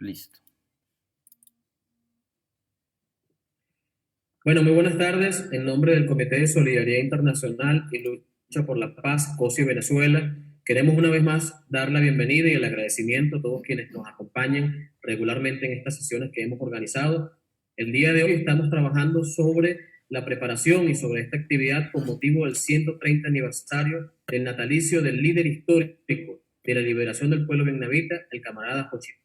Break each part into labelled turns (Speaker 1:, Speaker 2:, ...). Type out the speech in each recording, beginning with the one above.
Speaker 1: Listo.
Speaker 2: Bueno, muy buenas tardes. En nombre del Comité de Solidaridad Internacional y Lucha por la Paz, COSI Venezuela, queremos una vez más dar la bienvenida y el agradecimiento a todos quienes nos acompañan regularmente en estas sesiones que hemos organizado. El día de hoy estamos trabajando sobre la preparación y sobre esta actividad con motivo del 130 aniversario del natalicio del líder histórico de la liberación del pueblo vietnamita, el camarada Ho Chi Minh.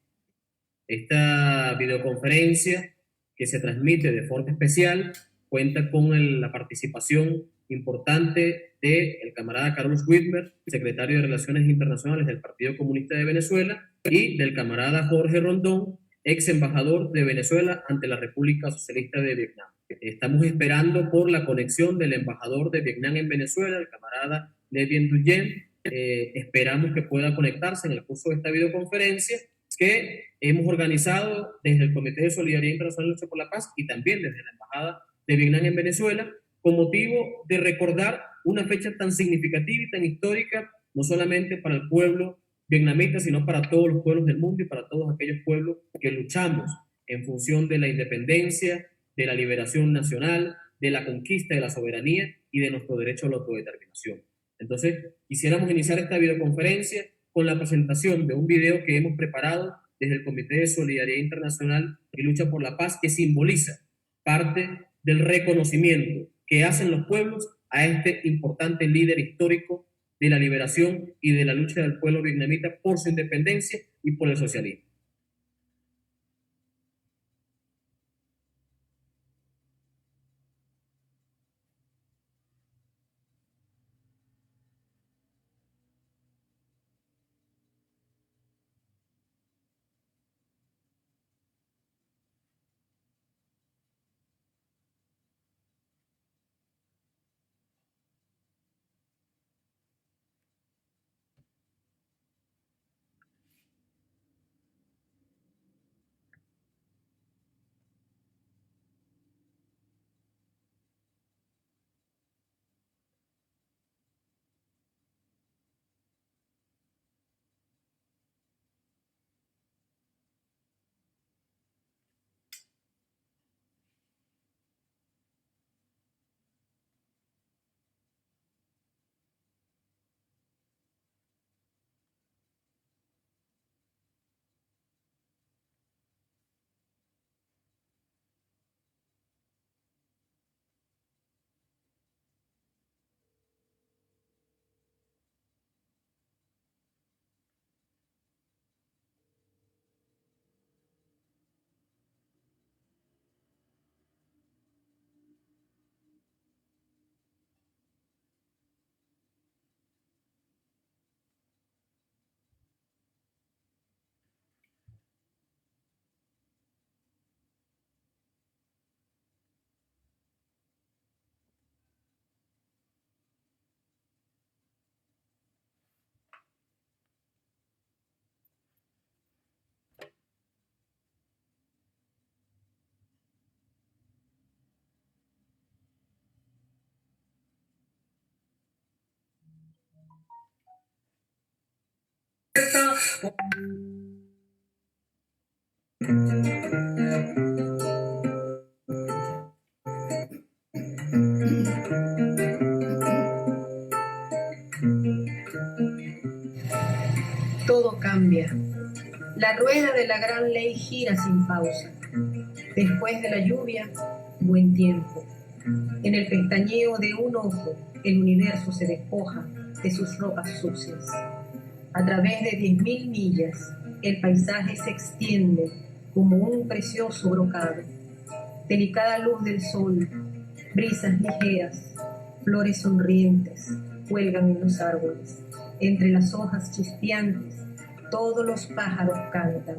Speaker 2: Esta videoconferencia que se transmite de forma especial cuenta con la participación importante del camarada Carlos Whitmer, secretario de Relaciones Internacionales del Partido Comunista de Venezuela, y del camarada Jorge Rondón, ex embajador de Venezuela ante la República Socialista de Vietnam. Estamos esperando por la conexión del embajador de Vietnam en Venezuela, el camarada Le Dien Duyen. Esperamos que pueda conectarse en el curso de esta videoconferencia que hemos organizado desde el Comité de Solidaridad Internacional y Lucha por la Paz y también desde la Embajada de Vietnam en Venezuela, con motivo de recordar una fecha tan significativa y tan histórica, no solamente para el pueblo vietnamita, sino para todos los pueblos del mundo y para todos aquellos pueblos que luchamos en función de la independencia, de la liberación nacional, de la conquista de la soberanía y de nuestro derecho a la autodeterminación. Entonces, quisiéramos iniciar esta videoconferencia con la presentación de un video que hemos preparado desde el Comité de Solidaridad Internacional y Lucha por la Paz, que simboliza parte del reconocimiento que hacen los pueblos a este importante líder histórico de la liberación y de la lucha del pueblo vietnamita por su independencia y por el socialismo.
Speaker 3: Todo cambia. La rueda de la gran ley gira sin pausa. Después de la lluvia, buen tiempo. En el pestañeo de un ojo, el universo se despoja de sus ropas sucias. A través de 10.000 millas, el paisaje se extiende como un precioso brocado. Delicada luz del sol, brisas ligeras, flores sonrientes, cuelgan en los árboles. Entre las hojas chispeantes, todos los pájaros cantan.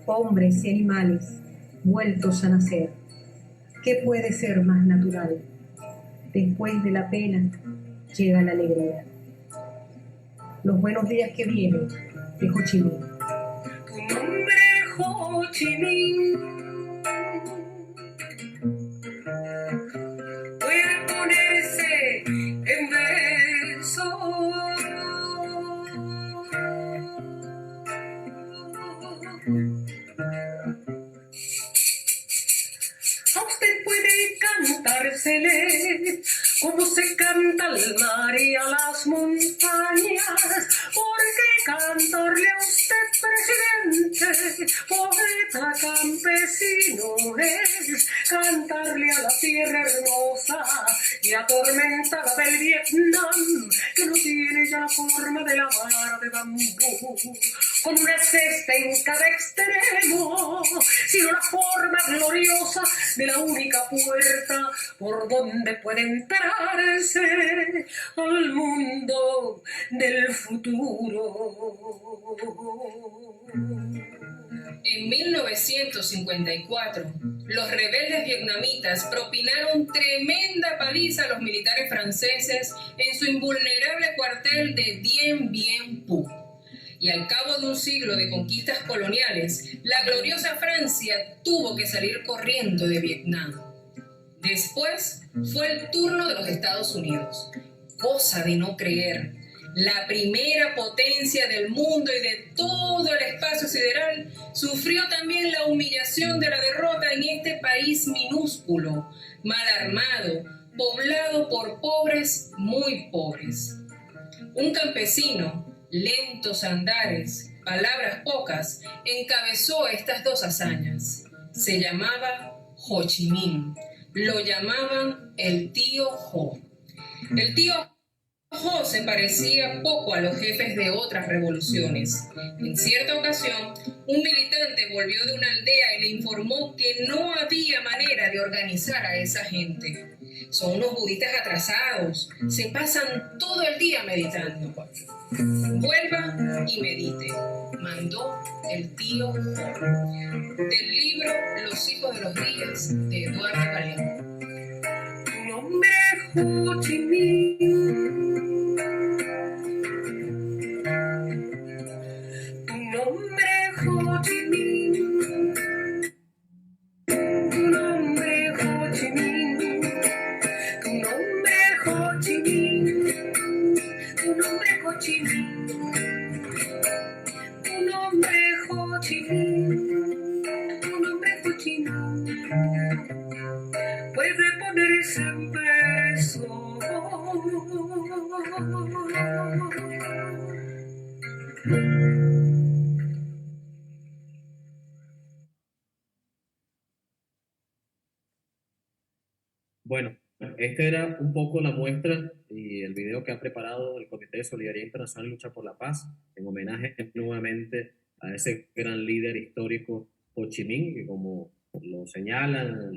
Speaker 3: Hombres y animales vueltos a nacer. ¿Qué puede ser más natural? Después de la pena llega la alegría. Los buenos días que vienen de Ho Chi Minh.
Speaker 4: Tu nombre, Ho Chi Minh, puede ponerse en verso. se lee, cómo se canta al mar y a las montañas. ¿Por qué cantarle a usted, presidente, poeta campesino es? Cantarle a la tierra hermosa y atormentada del Vietnam, que no tiene ya la forma de la vara de bambú, con una cesta en cada extremo, sino la forma gloriosa de la única puerta por donde puede entrarse al mundo del futuro.
Speaker 1: En 1954, los rebeldes vietnamitas propinaron tremenda paliza a los militares franceses en su invulnerable cuartel de Dien Bien Phu. Y al cabo de un siglo de conquistas coloniales, la gloriosa Francia tuvo que salir corriendo de Vietnam. Después fue el turno de los Estados Unidos. Cosa de no creer, la primera potencia del mundo y de todo el espacio sideral sufrió también la humillación de la derrota en este país minúsculo, mal armado, poblado por pobres muy pobres. Un campesino, lentos andares, palabras pocas, encabezó estas dos hazañas. Se llamaba Ho Chi Minh. Lo llamaban el tío Ho. El tío Ho se parecía poco a los jefes de otras revoluciones. En cierta ocasión, un militante volvió de una aldea y le informó que no había manera de organizar a esa gente. Son unos budistas atrasados, se pasan todo el día meditando. Vuelva y medite, mandó el tío Ho. Del libro Los hijos de los días, de Eduardo Galeano.
Speaker 4: Tu nombre es Ho Chi Minh. Tu nombre es Ho Chi Minh. Tu nombre es Ho Chi Minh. Tu nombre es Ho Chi Minh. Tu nombre es Ho Chi Minh. Tu nombre es Ho Chi Minh. Tu nombre es Ho Chi Minh. Puede ponerse en verso.
Speaker 2: Bueno, este era un poco la muestra y el video que ha preparado el Comité de Solidaridad Internacional y Lucha por la Paz en homenaje nuevamente a ese gran líder histórico Ho Chi Minh, que como lo señalan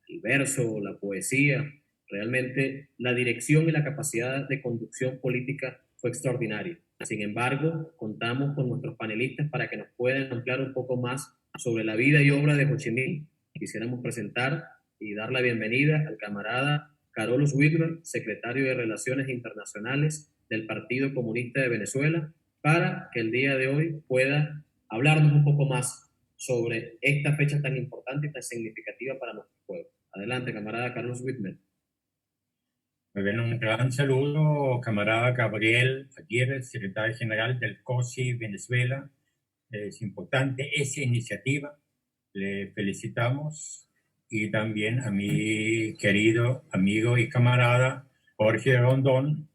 Speaker 2: el verso, la poesía, realmente la dirección y la capacidad de conducción política fue extraordinaria. Sin embargo, contamos con nuestros panelistas para que nos puedan ampliar un poco más sobre la vida y obra de Ho Chi Minh. Quisiéramos presentar y dar la bienvenida al camarada Carolus Whitmer, secretario de Relaciones Internacionales del Partido Comunista de Venezuela, para que el día de hoy pueda hablarnos un poco más sobre esta fecha tan importante y tan significativa para nuestro pueblo. Adelante, camarada Carolus Whitmer.
Speaker 5: Muy bien, un gran saludo, camarada Gabriel Aguirre, secretario general del COSI Venezuela. Es importante esa iniciativa, le felicitamos. Y también a mi querido amigo y camarada Jorge Rondón,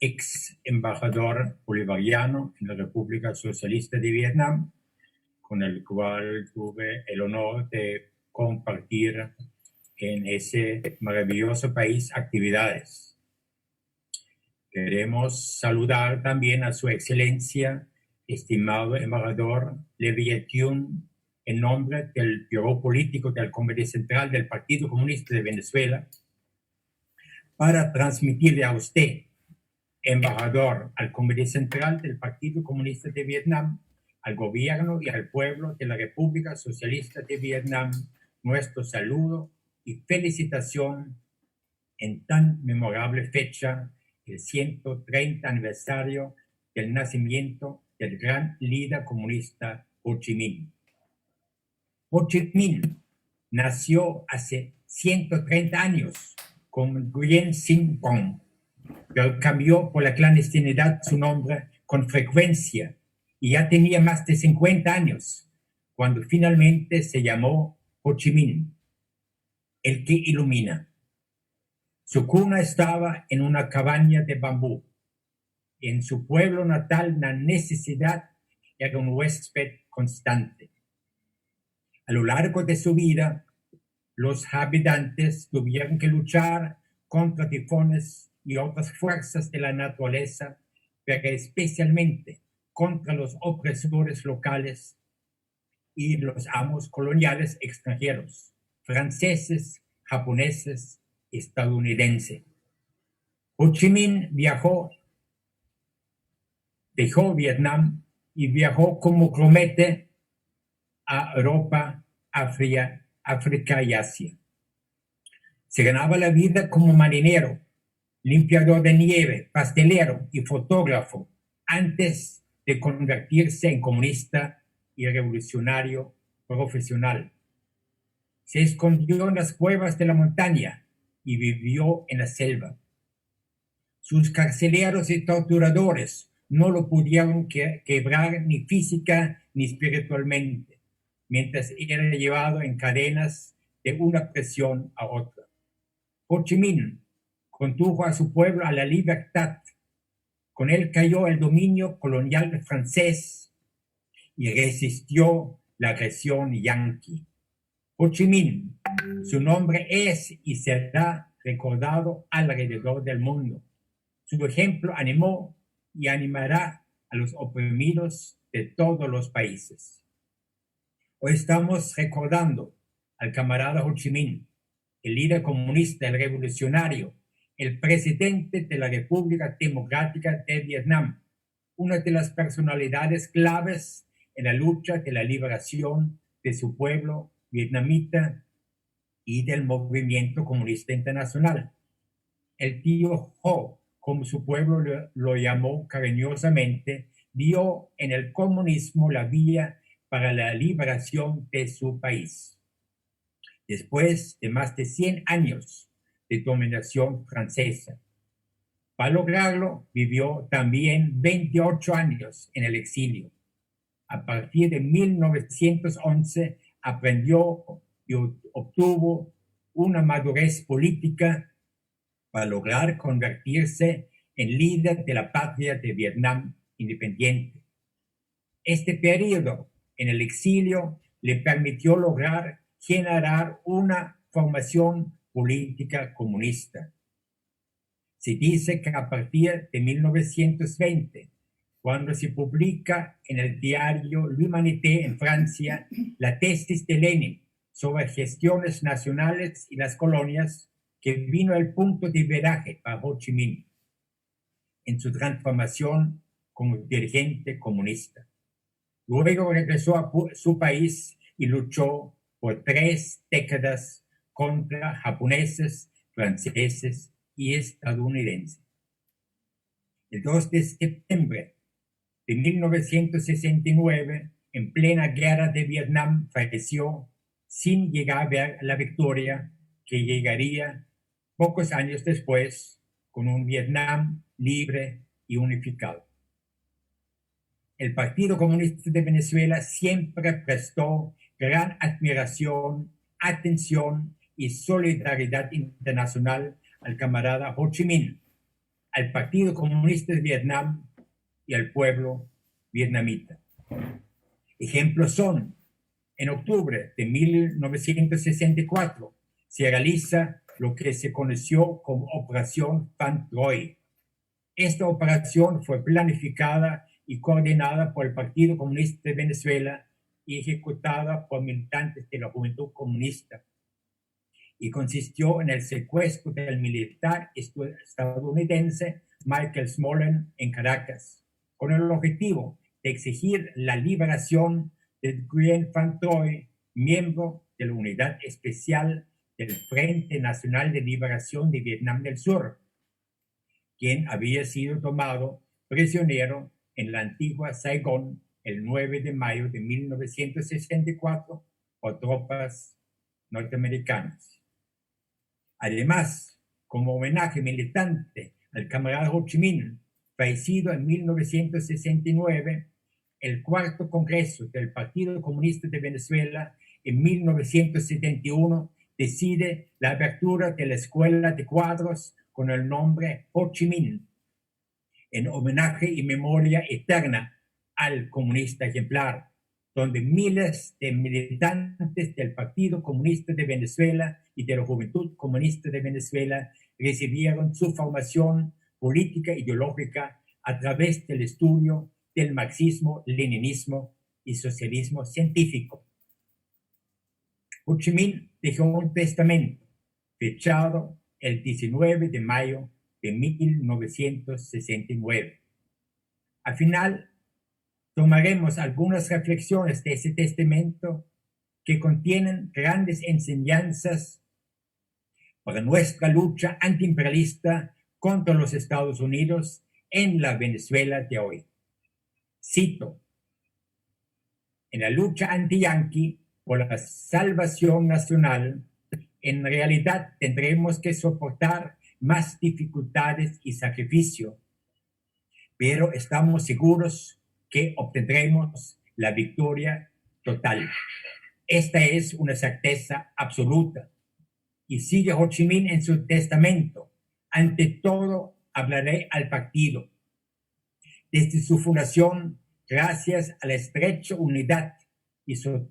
Speaker 5: ex embajador bolivariano en la República Socialista de Vietnam, con el cual tuve el honor de compartir en ese maravilloso país actividades. Queremos saludar también a su excelencia, estimado embajador Le Viet-Cun, en nombre del Bureau Político del Comité Central del Partido Comunista de Venezuela, para transmitirle a usted, embajador, al Comité Central del Partido Comunista de Vietnam, al gobierno y al pueblo de la República Socialista de Vietnam, nuestro saludo y felicitación en tan memorable fecha, el 130 aniversario del nacimiento del gran líder comunista Ho Chi Minh. Ho Chi Minh nació hace 130 años con Nguyen Sinh Pong, pero cambió por la clandestinidad su nombre con frecuencia y ya tenía más de 50 años cuando finalmente se llamó Ho Chi Minh. el que ilumina. Su cuna estaba en una cabaña de bambú. En su pueblo natal la necesidad era un huésped constante. A lo largo de su vida, los habitantes tuvieron que luchar contra tifones y otras fuerzas de la naturaleza, pero especialmente contra los opresores locales y los amos coloniales extranjeros, franceses, japoneses, estadounidenses. Ho Chi Minh dejó Vietnam y viajó como promete a Europa, África y Asia. Se ganaba la vida como marinero, limpiador de nieve, pastelero y fotógrafo antes de convertirse en comunista y revolucionario profesional. Se escondió en las cuevas de la montaña y vivió en la selva. Sus carceleros y torturadores no lo pudieron quebrar ni física ni espiritualmente, mientras era llevado en cadenas de una prisión a otra. Ho Chi Minh condujo a su pueblo a la libertad. Con él cayó el dominio colonial francés y resistió la agresión yanqui. Ho Chi Minh, su nombre es y será recordado alrededor del mundo. Su ejemplo animó y animará a los oprimidos de todos los países. Hoy estamos recordando al camarada Ho Chi Minh, el líder comunista, el revolucionario, el presidente de la República Democrática de Vietnam, una de las personalidades claves en la lucha de la liberación de su pueblo vietnamita y del movimiento comunista internacional. El tío Ho, como su pueblo lo llamó cariñosamente, vio en el comunismo la vía para la liberación de su país. Después de más de 100 años de dominación francesa. Para lograrlo, vivió también 28 años en el exilio. A partir de 1911, aprendió y obtuvo una madurez política para lograr convertirse en líder de la patria de Vietnam independiente. Este periodo en el exilio le permitió lograr generar una formación política comunista. Se dice que a partir de 1920, cuando se publica en el diario L'Humanité en Francia la tesis de Lenin sobre gestiones nacionales y las colonias, que vino el punto de viraje para Ho Chi Minh en su transformación como dirigente comunista. Luego regresó a su país y luchó por 3 décadas contra japoneses, franceses y estadounidenses. El 2 de septiembre de 1969, en plena guerra de Vietnam, falleció sin llegar a ver la victoria que llegaría pocos años después con un Vietnam libre y unificado. El Partido Comunista de Venezuela siempre prestó gran admiración, atención y solidaridad internacional al camarada Ho Chi Minh, al Partido Comunista de Vietnam y al pueblo vietnamita. Ejemplos son: en octubre de 1964 se realiza lo que se conoció como Operación Phan Troy. Esta operación fue planificada y coordinada por el Partido Comunista de Venezuela y ejecutada por militantes de la Juventud Comunista, y consistió en el secuestro del militar estadounidense Michael Smolin en Caracas, con el objetivo de exigir la liberación de Nguyen Phan Troy, miembro de la Unidad Especial del Frente Nacional de Liberación de Vietnam del Sur, quien había sido tomado prisionero en la antigua Saigón el 9 de mayo de 1964 por tropas norteamericanas. Además, como homenaje militante al camarada Ho Chi Minh, fallecido en 1969, el cuarto Congreso del Partido Comunista de Venezuela en 1971 decide la apertura de la escuela de cuadros con el nombre Ho Chi Minh, en homenaje y memoria eterna al comunista ejemplar, donde miles de militantes del Partido Comunista de Venezuela y de la Juventud Comunista de Venezuela recibieron su formación política e ideológica a través del estudio del marxismo, leninismo y socialismo científico. Ho Chi Minh dejó un testamento fechado el 19 de mayo de 1969. Al final, tomaremos algunas reflexiones de ese testamento que contienen grandes enseñanzas para nuestra lucha antiimperialista contra los Estados Unidos en la Venezuela de hoy. Cito: en la lucha anti-yanqui por la salvación nacional, en realidad tendremos que soportar más dificultades y sacrificio, pero estamos seguros que obtendremos la victoria total. Esta es una certeza absoluta. Y sigue Ho Chi Minh en su testamento: ante todo hablaré al partido. Desde su fundación, gracias a la estrecha unidad y su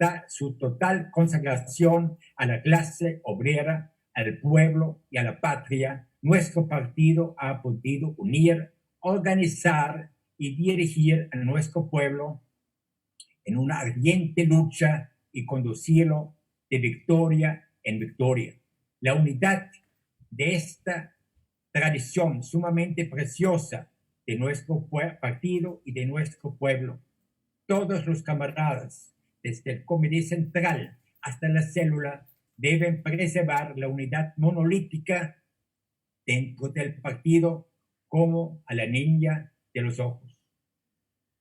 Speaker 5: total consagración a la clase obrera, al pueblo y a la patria, nuestro partido ha podido unir, organizar y dirigir a nuestro pueblo en una ardiente lucha y conducirlo de victoria en victoria. La unidad de esta tradición sumamente preciosa de nuestro partido y de nuestro pueblo. Todos los camaradas, desde el comité central hasta la célula, deben preservar la unidad monolítica dentro del partido como a la niña de los ojos.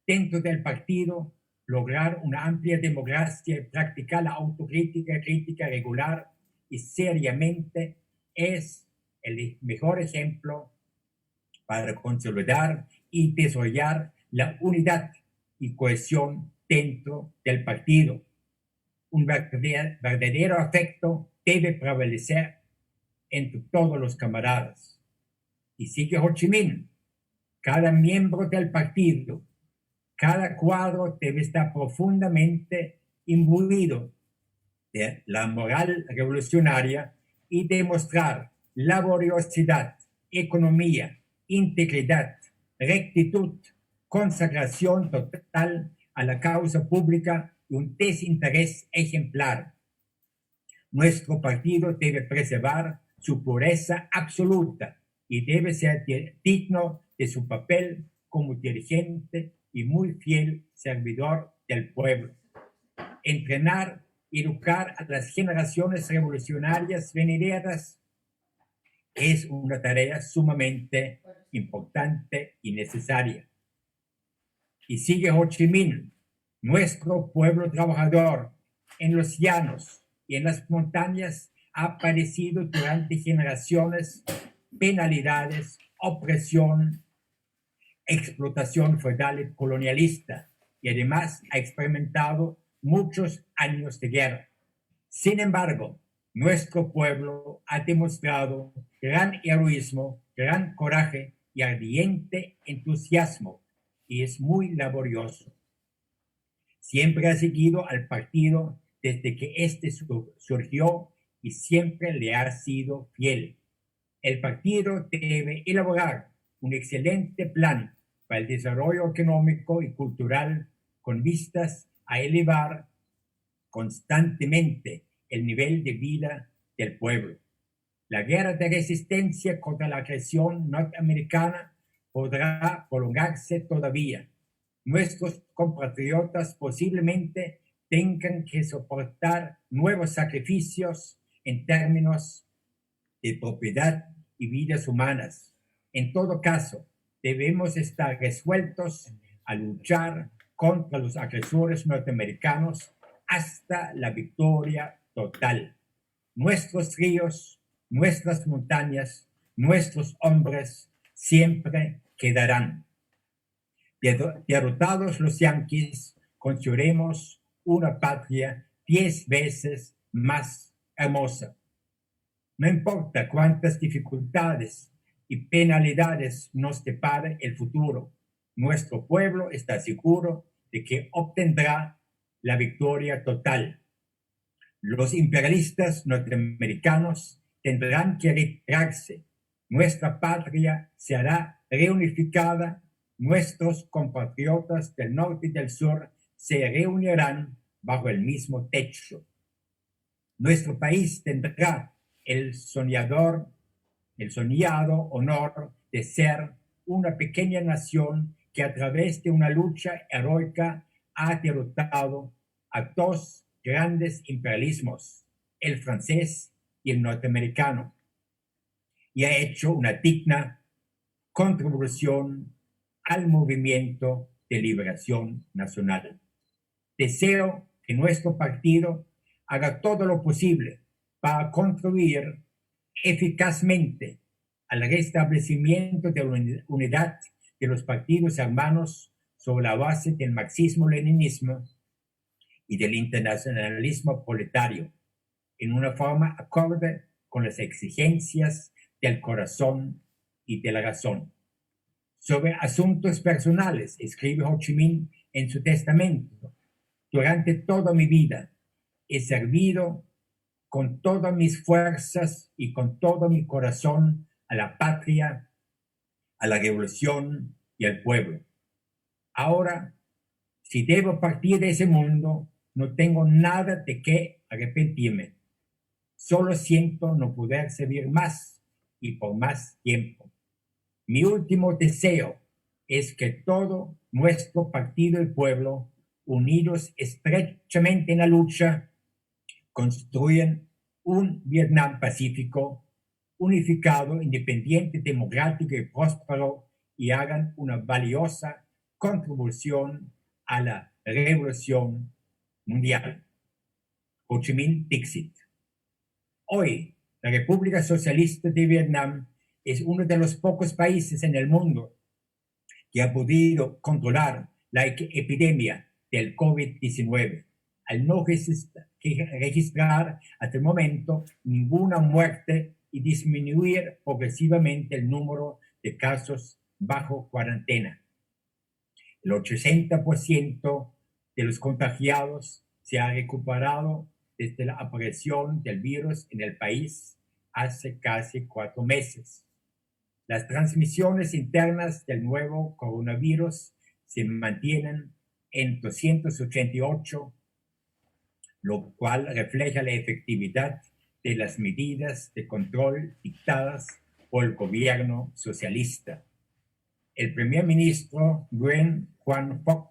Speaker 5: Dentro del partido, lograr una amplia democracia y practicar la autocrítica, crítica regular y seriamente es el mejor ejemplo para consolidar y desarrollar la unidad y cohesión dentro del partido. Un verdadero afecto debe prevalecer entre todos los camaradas. Y sigue Ho Chi Minh: cada miembro del partido, cada cuadro debe estar profundamente imbuido de la moral revolucionaria y demostrar laboriosidad, economía, integridad, rectitud, consagración total a la causa pública y un desinterés ejemplar. Nuestro partido debe preservar su pureza absoluta y debe ser digno de su papel como dirigente y muy fiel servidor del pueblo. Entrenar y educar a las generaciones revolucionarias venideras es una tarea sumamente importante y necesaria. Y sigue Ho Chi Minh: nuestro pueblo trabajador en los llanos y en las montañas ha padecido durante generaciones penalidades, opresión, explotación feudal y colonialista, y además ha experimentado muchos años de guerra. Sin embargo, nuestro pueblo ha demostrado gran heroísmo, gran coraje y ardiente entusiasmo, y es muy laborioso. Siempre ha seguido al partido desde que éste surgió y siempre le ha sido fiel. El partido debe elaborar un excelente plan para el desarrollo económico y cultural con vistas a elevar constantemente el nivel de vida del pueblo. La guerra de resistencia contra la agresión norteamericana podrá prolongarse todavía. Nuestros compatriotas posiblemente tengan que soportar nuevos sacrificios en términos de propiedad y vidas humanas. En todo caso, debemos estar resueltos a luchar contra los agresores norteamericanos hasta la victoria total. Nuestros ríos, nuestras montañas, nuestros hombres siempre quedarán. Derrotados los yanquis, construiremos una patria 10 veces más hermosa. No importa cuántas dificultades y penalidades nos depare el futuro, nuestro pueblo está seguro de que obtendrá la victoria total. Los imperialistas norteamericanos tendrán que retirarse. Nuestra patria se hará reunificada. Nuestros compatriotas del norte y del sur se reunirán bajo el mismo techo. Nuestro país tendrá el soñado honor de ser una pequeña nación que a través de una lucha heroica ha derrotado a dos grandes imperialismos, el francés y el norteamericano, y ha hecho una digna contribución al movimiento de liberación nacional. Deseo que nuestro partido haga todo lo posible para contribuir eficazmente al restablecimiento de la unidad de los partidos hermanos sobre la base del marxismo-leninismo y del internacionalismo proletario, en una forma acorde con las exigencias del corazón y de la razón. Sobre asuntos personales, escribe Ho Chi Minh en su testamento: durante toda mi vida he servido con todas mis fuerzas y con todo mi corazón a la patria, a la revolución y al pueblo. Ahora, si debo partir de ese mundo, no tengo nada de qué arrepentirme. Solo siento no poder servir más y por más tiempo. Mi último deseo es que todo nuestro partido y pueblo, unidos estrechamente en la lucha, construyan un Vietnam pacífico, unificado, independiente, democrático y próspero, y hagan una valiosa contribución a la revolución mundial. Ho Chi Minh Dixit. Hoy, la República Socialista de Vietnam es uno de los pocos países en el mundo que ha podido controlar la epidemia del COVID-19, al no registrar hasta el momento ninguna muerte y disminuir progresivamente el número de casos bajo cuarentena. El 80% de los contagiados se ha recuperado desde la aparición del virus en el país hace casi 4 meses. Las transmisiones internas del nuevo coronavirus se mantienen en 288, lo cual refleja la efectividad de las medidas de control dictadas por el gobierno socialista. El primer ministro Nguyen Xuan Phuc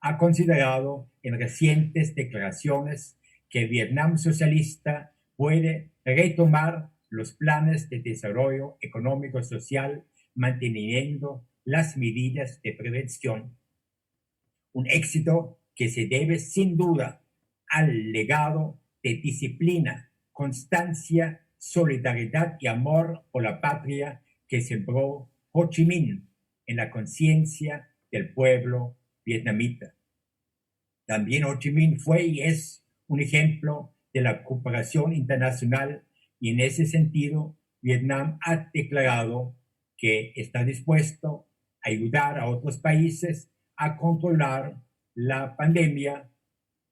Speaker 5: ha considerado en recientes declaraciones que Vietnam socialista puede retomar los planes de desarrollo económico y social manteniendo las medidas de prevención. Un éxito que se debe sin duda al legado de disciplina, constancia, solidaridad y amor por la patria que sembró Ho Chi Minh en la conciencia del pueblo vietnamita. También Ho Chi Minh fue y es un ejemplo de la cooperación internacional, y en ese sentido Vietnam ha declarado que está dispuesto a ayudar a otros países a controlar la pandemia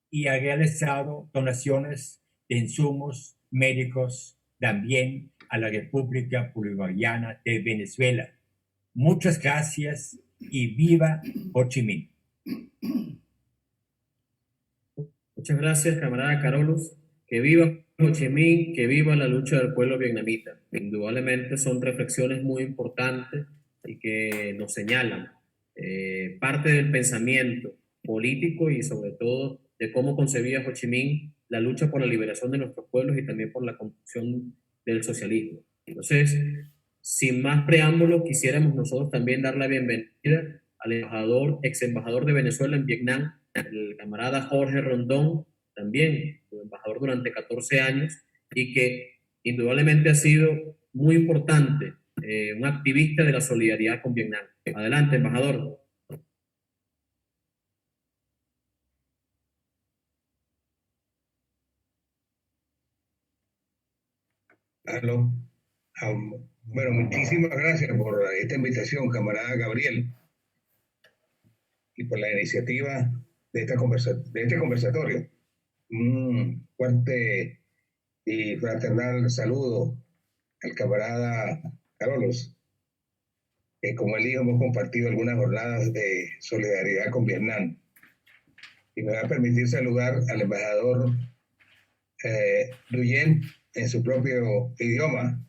Speaker 5: y ha realizado donaciones de insumos médicos también a la República Bolivariana de Venezuela. Muchas gracias y viva Ho Chi Minh.
Speaker 2: Muchas gracias, camarada Carolus. Que viva Ho Chi Minh, que viva la lucha del pueblo vietnamita. Indudablemente son reflexiones muy importantes y que nos señalan parte del pensamiento político y sobre todo de cómo concebía Ho Chi Minh la lucha por la liberación de nuestros pueblos y también por la construcción del socialismo. Entonces, sin más preámbulos, quisiéramos nosotros también dar la bienvenida al ex embajador de Venezuela en Vietnam, el camarada Jorge Rondón, también embajador durante 14 años, y que indudablemente ha sido muy importante, un activista de la solidaridad con Vietnam. Adelante, embajador.
Speaker 6: Aló. Bueno, muchísimas gracias por esta invitación, camarada Gabriel, y por la iniciativa de, de este conversatorio. Un fuerte y fraternal saludo al camarada Carlos, que como él dijo, hemos compartido algunas jornadas de solidaridad con Vietnam. Y me va a permitir saludar al embajador Duyen en su propio idioma.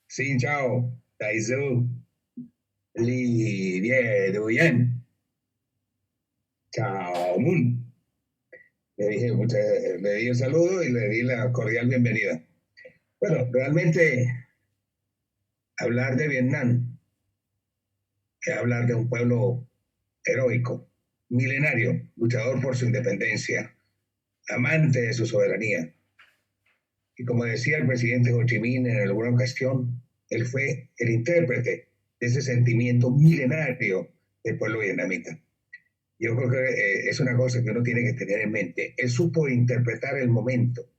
Speaker 6: Xin chào, đại sứ Lý Địa Duyen. Chao Mun. Le di el saludo y le di la cordial bienvenida. Bueno, realmente hablar de Vietnam es hablar de un pueblo heroico, milenario, luchador por su independencia, amante de su soberanía. Y como decía el presidente Ho Chi Minh en alguna ocasión, él fue el intérprete de ese sentimiento milenario del pueblo vietnamita. Yo creo que es una cosa que uno tiene que tener en mente. Él supo interpretar el momento,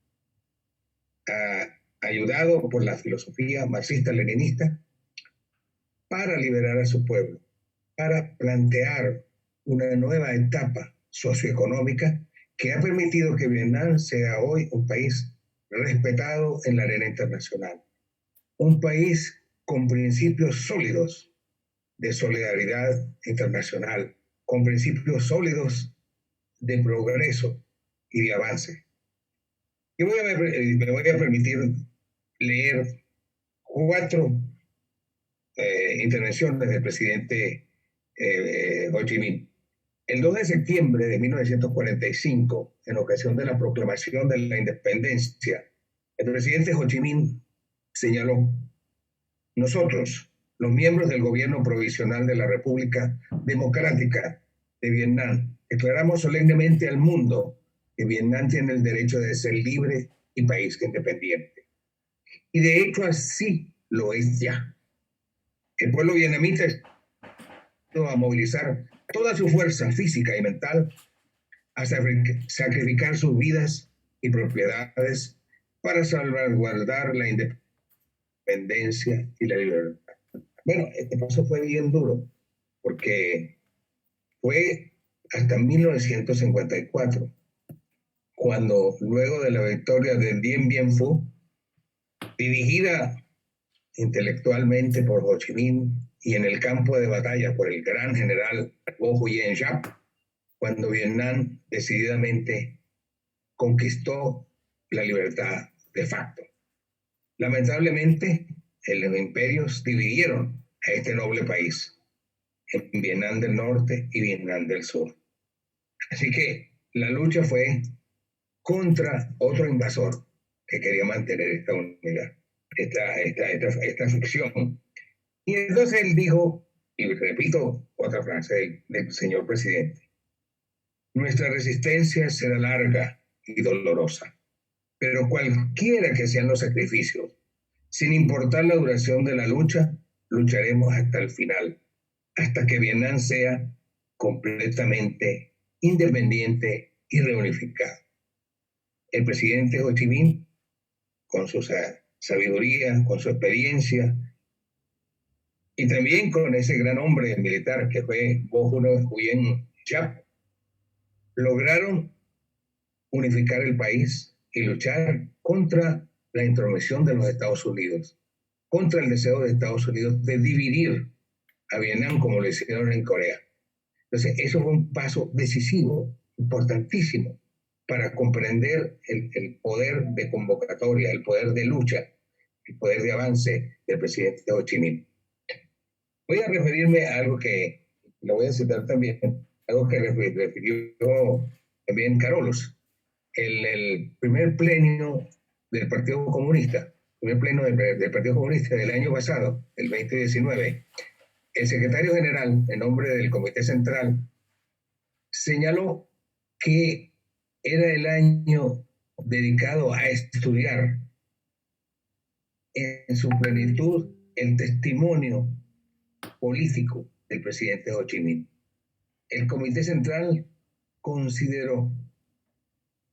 Speaker 6: ayudado por la filosofía marxista-leninista, para liberar a su pueblo, para plantear una nueva etapa socioeconómica que ha permitido que Vietnam sea hoy un país respetado en la arena internacional, un país con principios sólidos de solidaridad internacional, con principios sólidos de progreso y de avance. Yo me voy a permitir leer 4 intervenciones del presidente Ho Chi Minh. El 2 de septiembre de 1945, en ocasión de la proclamación de la independencia, el presidente Ho Chi Minh señaló: nosotros, los miembros del gobierno provisional de la República Democrática de Vietnam, declaramos solemnemente al mundo que Vietnam tiene el derecho de ser libre y país independiente. Y de hecho así lo es ya. El pueblo vietnamita va a movilizar toda su fuerza física y mental a sacrificar sus vidas y propiedades para salvaguardar la independencia y la libertad. Bueno, este paso fue bien duro, porque fue hasta 1954, cuando luego de la victoria de Dien Bien Phu, dirigida intelectualmente por Ho Chi Minh y en el campo de batalla por el gran general Vo Nguyen Giap, cuando Vietnam decididamente conquistó la libertad de facto. Lamentablemente, los imperios dividieron a este noble país en Vietnam del Norte y Vietnam del Sur. Así que la lucha fue contra otro invasor que quería mantener esta unidad, esta ficción. Y entonces él dijo, y repito otra frase del señor presidente: nuestra resistencia será larga y dolorosa, pero cualquiera que sean los sacrificios, sin importar la duración de la lucha, lucharemos hasta el final, hasta que Vietnam sea completamente independiente y reunificado. El presidente Ho Chi Minh, con su sabiduría, con su experiencia, y también con ese gran hombre militar que fue Vo Nguyen Giap, lograron unificar el país y luchar contra la intromisión de los Estados Unidos, contra el deseo de Estados Unidos de dividir a Vietnam como lo hicieron en Corea. Entonces, eso fue un paso decisivo, importantísimo, para comprender el poder de convocatoria, el poder de lucha, el poder de avance del presidente Ho Chi Minh. Voy a referirme a algo que, lo voy a citar también, algo que refirió también Carolus, el primer pleno del Partido Comunista, primer pleno del Partido Comunista del año pasado, el 2019, el secretario general, en nombre del Comité Central, señaló que era el año dedicado a estudiar en su plenitud el testimonio político del presidente Ho Chi Minh. El Comité Central consideró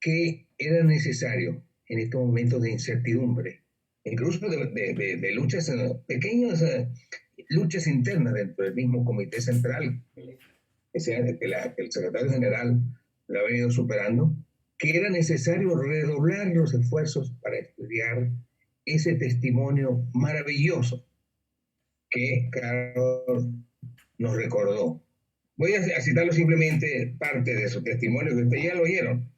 Speaker 6: que era necesario, en estos momentos de incertidumbre, incluso de luchas, pequeñas luchas internas dentro del mismo Comité Central, que el secretario general lo ha venido superando, que era necesario redoblar los esfuerzos para estudiar ese testimonio maravilloso que Carlos nos recordó. Voy a citarlo simplemente parte de su testimonio, que ustedes ya lo oyeron.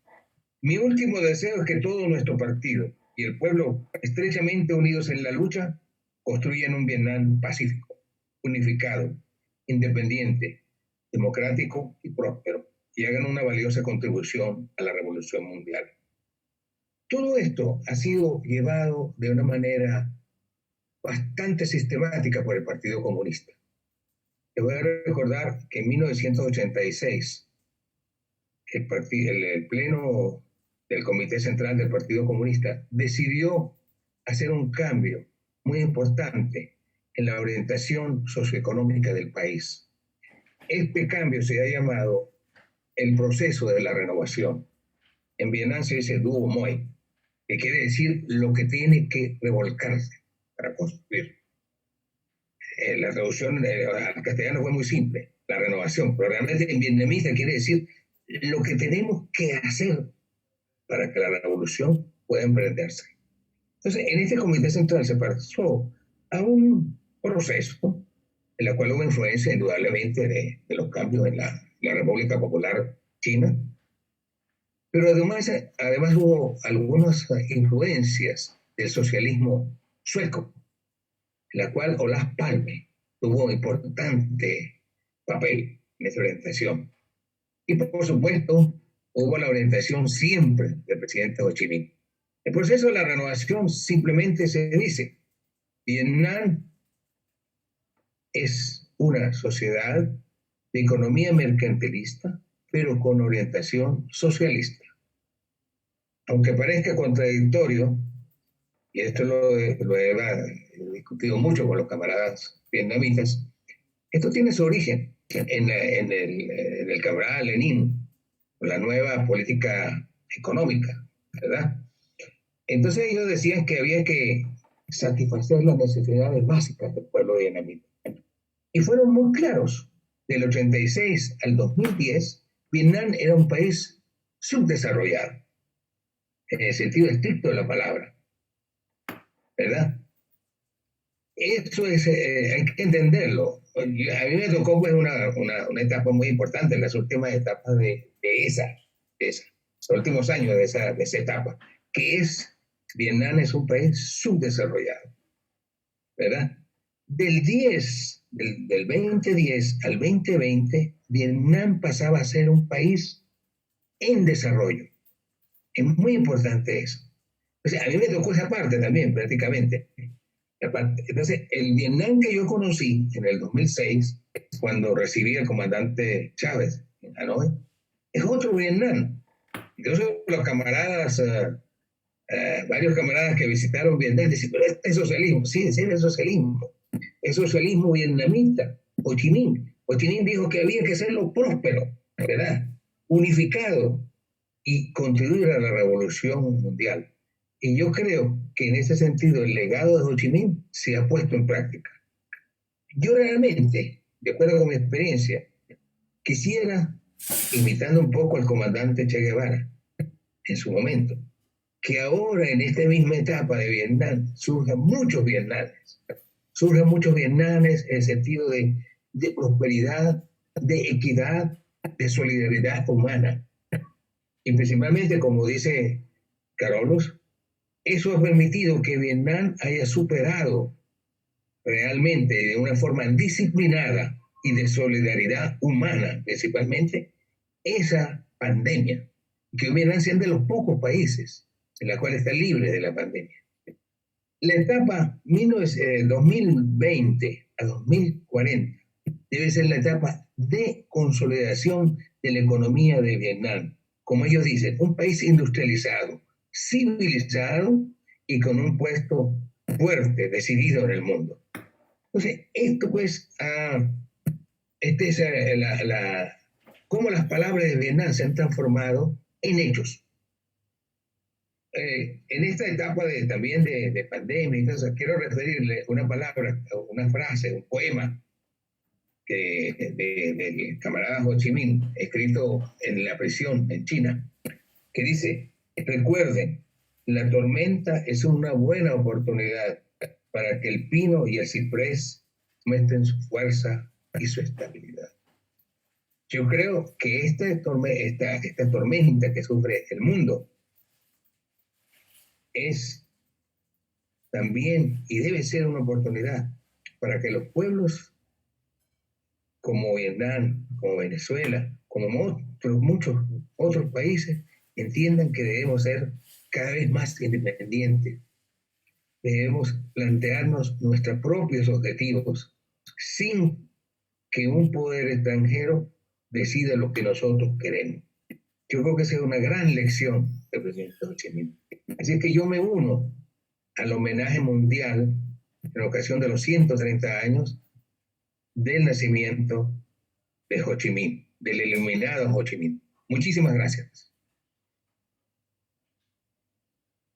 Speaker 6: Mi último deseo es que todo nuestro partido y el pueblo, estrechamente unidos en la lucha, construyan un Vietnam pacífico, unificado, independiente, democrático y próspero, y hagan una valiosa contribución a la revolución mundial. Todo esto ha sido llevado de una manera bastante sistemática por el Partido Comunista. Les voy a recordar que en 1986 el Pleno del Comité Central del Partido Comunista decidió hacer un cambio muy importante en la orientación socioeconómica del país. Este cambio se ha llamado el proceso de la renovación. En Vietnam se dice Duo Moi, que quiere decir lo que tiene que revolcarse para construir. La traducción al castellano fue muy simple, la renovación, pero realmente en vietnamita quiere decir lo que tenemos que hacer para que la revolución pueda emprenderse. Entonces, en este Comité Central se pasó a un proceso en el cual hubo influencia indudablemente de los cambios en la República Popular China, pero además hubo algunas influencias del socialismo sueco, en la cual Olaf Palme tuvo un importante papel en esa orientación. Y por supuesto, hubo la orientación siempre del presidente Ho Chi Minh. El proceso de la renovación simplemente se dice: Vietnam es una sociedad de economía mercantilista, pero con orientación socialista. Aunque parezca contradictorio, y esto lo he discutido mucho con los camaradas vietnamitas, esto tiene su origen en el camarada Lenin, la nueva política económica, ¿verdad? Entonces ellos decían que había que satisfacer las necesidades básicas del pueblo vietnamita. Y fueron muy claros. Del 86 al 2010, Vietnam era un país subdesarrollado, en el sentido estricto de la palabra, ¿verdad? Eso es, hay que entenderlo. A mí me tocó pues, una etapa muy importante, en las últimas etapas de los últimos años de esa etapa, que es, Vietnam es un país subdesarrollado, ¿verdad? Del 2010 al 2020, Vietnam pasaba a ser un país en desarrollo. Es muy importante eso. O sea, a mí me tocó esa parte también, prácticamente. Entonces, el Vietnam que yo conocí en el 2006, cuando recibí al comandante Chávez en Hanoi, es otro Vietnam. Entonces, los camaradas, varios camaradas que visitaron Vietnam, dicen, pero este es socialismo. Sí, es socialismo. Es socialismo vietnamita. Ho Chi Minh. Ho Chi Minh dijo que había que hacerlo próspero, ¿verdad? Unificado y contribuir a la revolución mundial. Y yo creo que en ese sentido el legado de Ho Chi Minh se ha puesto en práctica. Yo realmente, de acuerdo con mi experiencia, quisiera, imitando un poco al comandante Che Guevara en su momento, que ahora en esta misma etapa de Vietnam surjan muchos vietnames en el sentido de prosperidad, de equidad, de solidaridad humana. Y principalmente, como dice Carolus, eso ha permitido que Vietnam haya superado realmente de una forma disciplinada y de solidaridad humana, principalmente, esa pandemia, que Vietnam sea de los pocos países en la cual está libre de la pandemia. La etapa 2020 a 2040 debe ser la etapa de consolidación de la economía de Vietnam. Como ellos dicen, un país industrializado, civilizado y con un puesto fuerte, decidido en el mundo. Entonces, esto pues, es cómo las palabras de Vietnam se han transformado en hechos. en esta etapa también de pandemia, entonces quiero referirle una palabra, una frase, un poema del camarada Ho Chi Minh, escrito en la prisión en China, que dice: recuerden, la tormenta es una buena oportunidad para que el pino y el ciprés muestren su fuerza y su estabilidad. Yo creo que esta tormenta que sufre el mundo es también y debe ser una oportunidad para que los pueblos como Vietnam, como Venezuela, como muchos otros países entiendan que debemos ser cada vez más independientes. Debemos plantearnos nuestros propios objetivos sin que un poder extranjero decida lo que nosotros queremos. Yo creo que esa es una gran lección del presidente Ho Chi Minh. Así que yo me uno al homenaje mundial en ocasión de los 130 años del nacimiento de Ho Chi Minh, del iluminado Ho Chi Minh. Muchísimas gracias.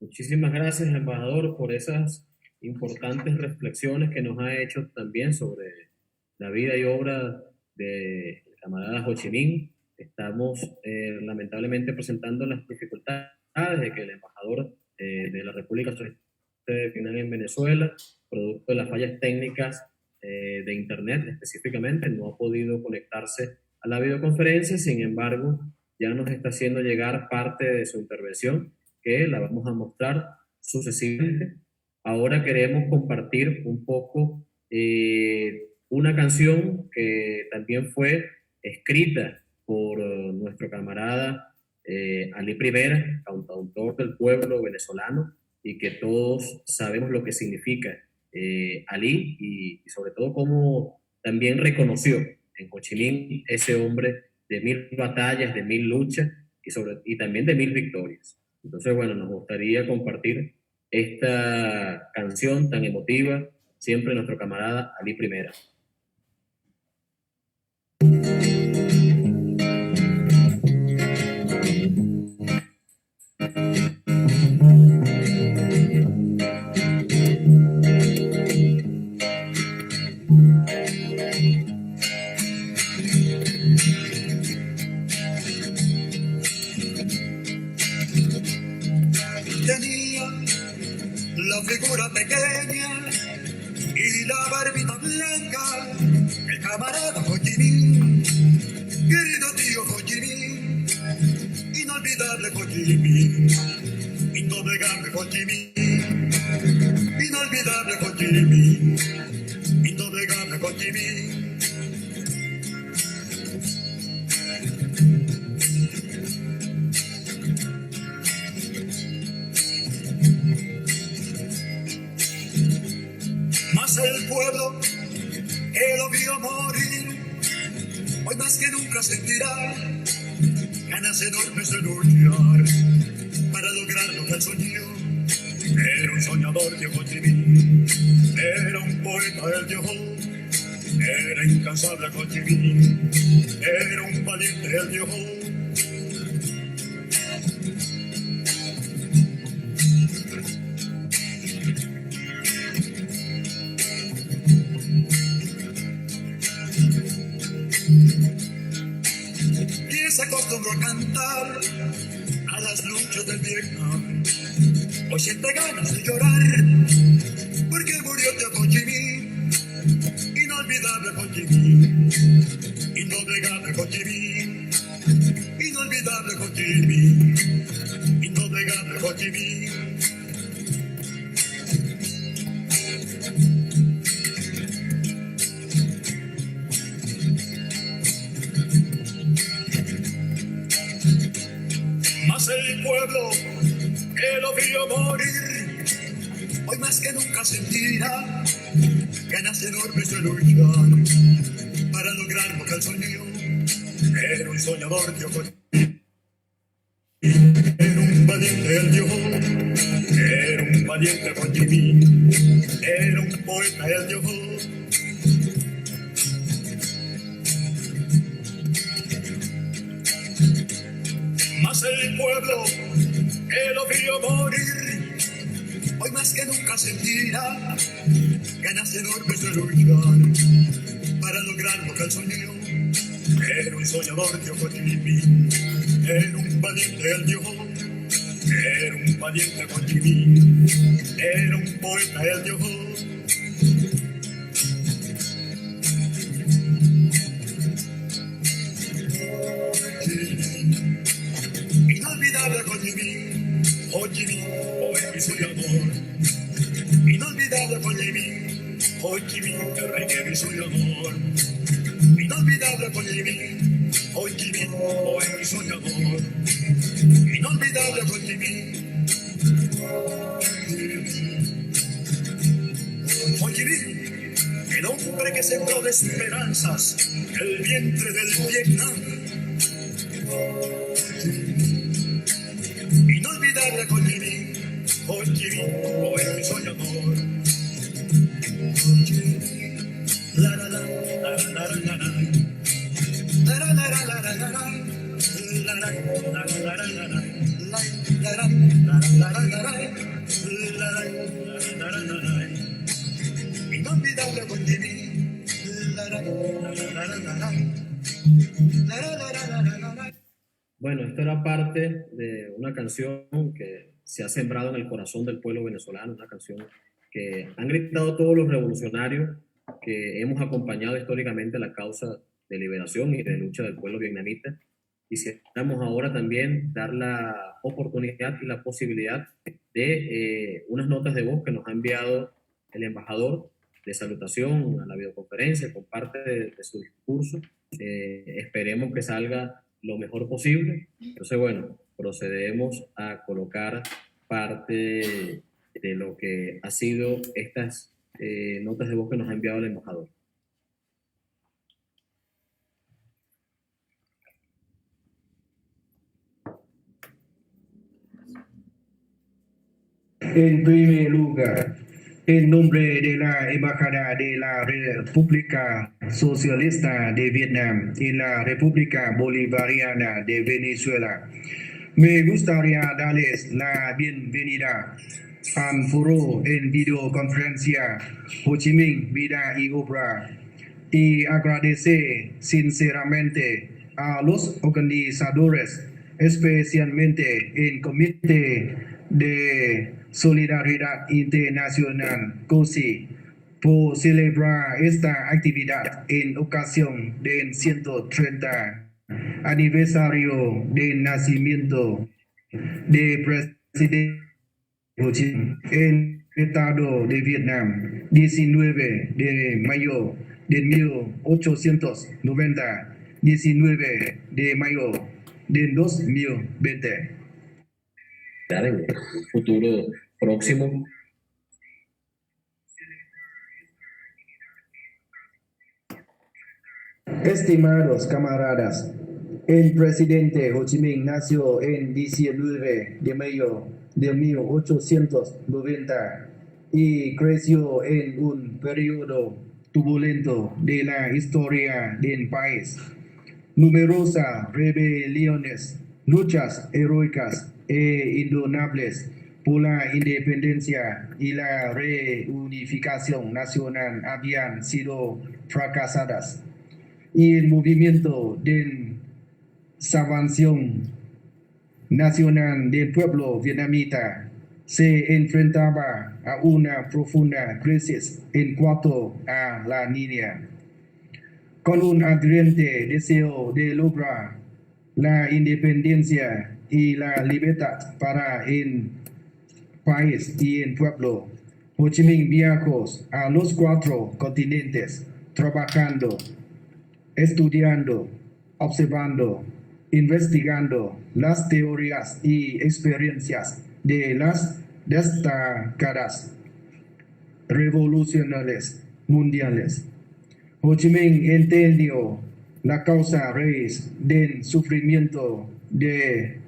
Speaker 2: Muchísimas gracias, embajador, por esas importantes reflexiones que nos ha hecho también sobre la vida y obra del camarada Ho Chi Minh. Estamos lamentablemente presentando las dificultades de que el embajador de la República Socialista de Vietnam en Venezuela, producto de las fallas técnicas de Internet específicamente, no ha podido conectarse a la videoconferencia. Sin embargo, ya nos está haciendo llegar parte de su intervención, que la vamos a mostrar sucesivamente. Ahora queremos compartir un poco una canción que también fue escrita por nuestro camarada Ali Primera, cantautor del pueblo venezolano, y que todos sabemos lo que significa Ali, y sobre todo cómo también reconoció en Ho Chi Minh ese hombre de 1000 batallas, de 1000 luchas y también de 1000 victorias. Entonces, bueno, nos gustaría compartir esta canción tan emotiva, siempre nuestro camarada Ali Primera.
Speaker 7: Tenía la figura pequeña y la barbita blanca, el camarada Ho Chi Minh, querido tío Ho Chi Minh, inolvidable Ho Chi Minh, indoblegable Ho Chi Minh, inolvidable Ho Chi Minh, indoblegable Ho Chi Minh. Mas el pueblo que lo vio morir, hoy más que nunca sentirá ganas enormes de luchar para lograr lo que él soñó. Era un soñador de Ho Chi Minh, era un poeta el Yoho, era incansable Ho Chi Minh, era un valiente el Yoho. Se acostumbró a cantar a las luchas del Vietnam. Hoy siente ganas de llorar porque murió de Ho Chi Minh, inolvidable Ho Chi Minh, indoblegable Ho Chi Minh, inolvidable Ho Chi Minh, indoblegable Ho Chi Minh. El pueblo que lo vio morir, hoy más que nunca sentirá ganas enormes de luchar para lograr lo que él soñó. Era un soñador de Ho Chi Minh, era un valiente el Yoho, era un valiente Ho Chi Minh, era un poeta el Yoho. Mas el pueblo que lo vio morir, hoy más que nunca sentirá ganas enormes de luchar para lograr lo que él soñó. Era un soñador de Ho Chi Minh, era un valiente el Dios, era un valiente Ho Chi Minh, era un poeta el Dios. Inolvidable Ho Chi Minh, Ho Chi Minh, poeta y soñador. Inolvidable Ho Chi Minh, Ho Chi Minh, el rey que vi soñador. Inolvidable Ho Chi Minh, Ho Chi Minh, poeta y soñador. Inolvidable Ho Chi Minh, Ho Chi Minh, el hombre que sembró de esperanzas el vientre del Vietnam. Inolvidable Ho Chi Minh, Ho Chi Minh, poeta y soñador. La la la la la la la la. La la la la la la la. La la la la la la la. La la la la la la. La la la la la. Inolvidable Ho Chi Minh. La la la la la la. La la la la la la.
Speaker 2: Bueno, esto era parte de una canción que se ha sembrado en el corazón del pueblo venezolano, una canción que han gritado todos los revolucionarios que hemos acompañado históricamente la causa de liberación y de lucha del pueblo vietnamita. Quisiéramos ahora también dar la oportunidad y la posibilidad de unas notas de voz que nos ha enviado el embajador de salutación a la videoconferencia con parte de su discurso. Esperemos que salga lo mejor posible. Entonces, bueno, procedemos a colocar parte de lo que ha sido estas notas de voz que nos ha enviado el embajador.
Speaker 8: En primer lugar, en nombre de la Embajada de la República Socialista de Vietnam y la República Bolivariana de Venezuela, me gustaría darles la bienvenida al foro en videoconferencia Ho Chi Minh, Vida y Obra, y agradecer sinceramente a los organizadores, especialmente el Comité de Solidaridad Internacional COSI, por celebrar esta actividad en ocasión del 130 aniversario del nacimiento del presidente Ho Chi Minh en el estado de Vietnam, 19 de mayo de 1890, 19 de mayo de 2020.
Speaker 2: En un futuro próximo.
Speaker 8: Estimados camaradas, el presidente Ho Chi Minh nació en 19 de mayo de 1890 y creció en un periodo turbulento de la historia del país. Numerosas rebeliones, luchas heroicas e indomables por la independencia y la reunificación nacional habían sido fracasadas, y el movimiento de salvación nacional del pueblo vietnamita se enfrentaba a una profunda crisis en cuanto a la niña. Con un ardiente deseo de lograr la independencia y la libertad para el país y el pueblo, Ho Chi Minh viajó a los 4 continentes, trabajando, estudiando, observando, investigando las teorías y experiencias de las destacadas revoluciones mundiales. Ho Chi Minh entendió la causa raíz del sufrimiento de